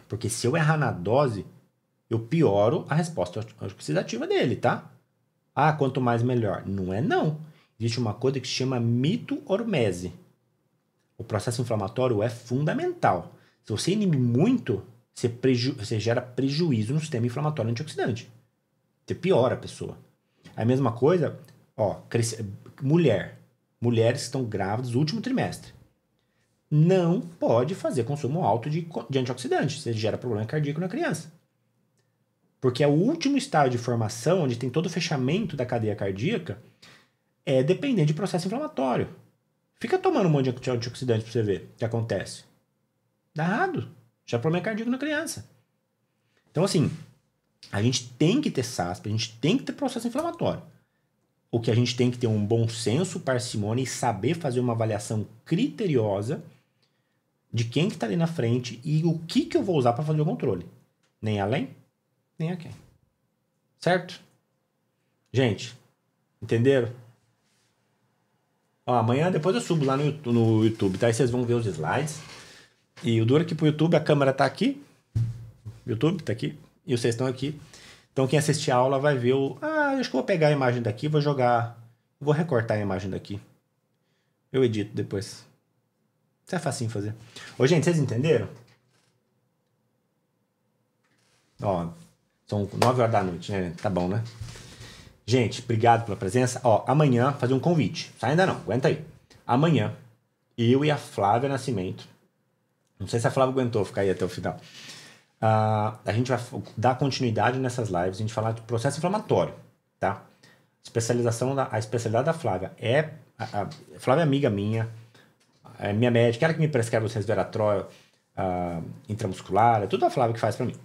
porque se eu errar na dose, eu pioro a resposta oxidativa dele, tá? Ah, quanto mais melhor. Não é não. Existe uma coisa que se chama mito-hormese. O processo inflamatório é fundamental. Se você inibe muito, você gera prejuízo no sistema inflamatório antioxidante. Você piora a pessoa. A mesma coisa, mulheres que estão grávidas no último trimestre. Não pode fazer consumo alto de antioxidante. Você gera problema cardíaco na criança. Porque é o último estágio de formação, onde tem todo o fechamento da cadeia cardíaca, é dependente de processo inflamatório. Fica tomando um monte de antioxidante pra você ver o que acontece. Dá errado. Já é problema cardíaco na criança. Então, assim, a gente tem que ter SASP, a gente tem que ter processo inflamatório. O que a gente tem que ter um bom senso, parcimônia e saber fazer uma avaliação criteriosa de quem que tá ali na frente e o que eu vou usar para fazer o controle. Nem além, nem aqui. Certo? Gente, entenderam? Ó, amanhã depois eu subo lá no YouTube, tá? Aí vocês vão ver os slides. E o duro aqui pro YouTube, a câmera tá aqui. O YouTube tá aqui. E vocês estão aqui. Então quem assistir a aula vai ver acho que eu vou pegar a imagem daqui e vou jogar. Vou recortar a imagem daqui. Eu edito depois. Isso é facinho fazer. Ô, gente, vocês entenderam? Ó, são 9 horas da noite, né? Tá bom, né? Gente, obrigado pela presença. Ó, amanhã, fazer um convite. Sai ainda não, aguenta aí. Amanhã, eu e a Flávia Nascimento. Não sei se a Flávia aguentou ficar aí até o final. A gente vai dar continuidade nessas lives. A gente falar de processo inflamatório, tá? A especialidade da Flávia a Flávia é amiga minha. É minha médica, ela que me prescreve o resveratrol intramuscular. É tudo a Flávia que faz pra mim.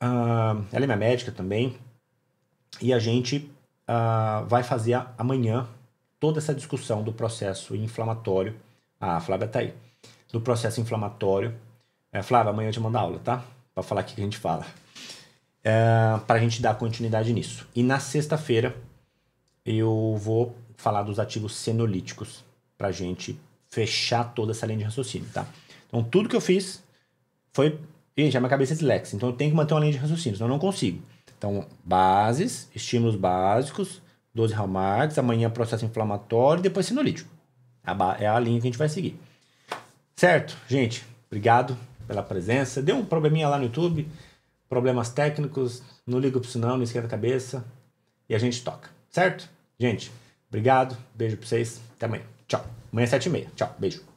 Ela é minha médica também. E a gente vai fazer amanhã toda essa discussão do processo inflamatório. A Flávia tá aí. Do processo inflamatório. Flávia, amanhã eu te mando aula, tá? Pra falar o que a gente fala. Pra gente dar continuidade nisso. E na sexta-feira eu vou falar dos ativos senolíticos pra gente fechar toda essa linha de raciocínio, tá? Então tudo que eu fiz foi... Gente, a minha cabeça é dislexa, então eu tenho que manter uma linha de raciocínio, senão eu não consigo. Então, bases, estímulos básicos, 12 hallmarks, amanhã processo inflamatório e depois senolítico. É a linha que a gente vai seguir. Certo, gente? Obrigado pela presença. Deu um probleminha lá no YouTube, problemas técnicos, não liga pra isso não esquenta a cabeça e a gente toca. Certo? Gente, obrigado, beijo pra vocês, até amanhã. Tchau. Amanhã é 7h30. Tchau, beijo.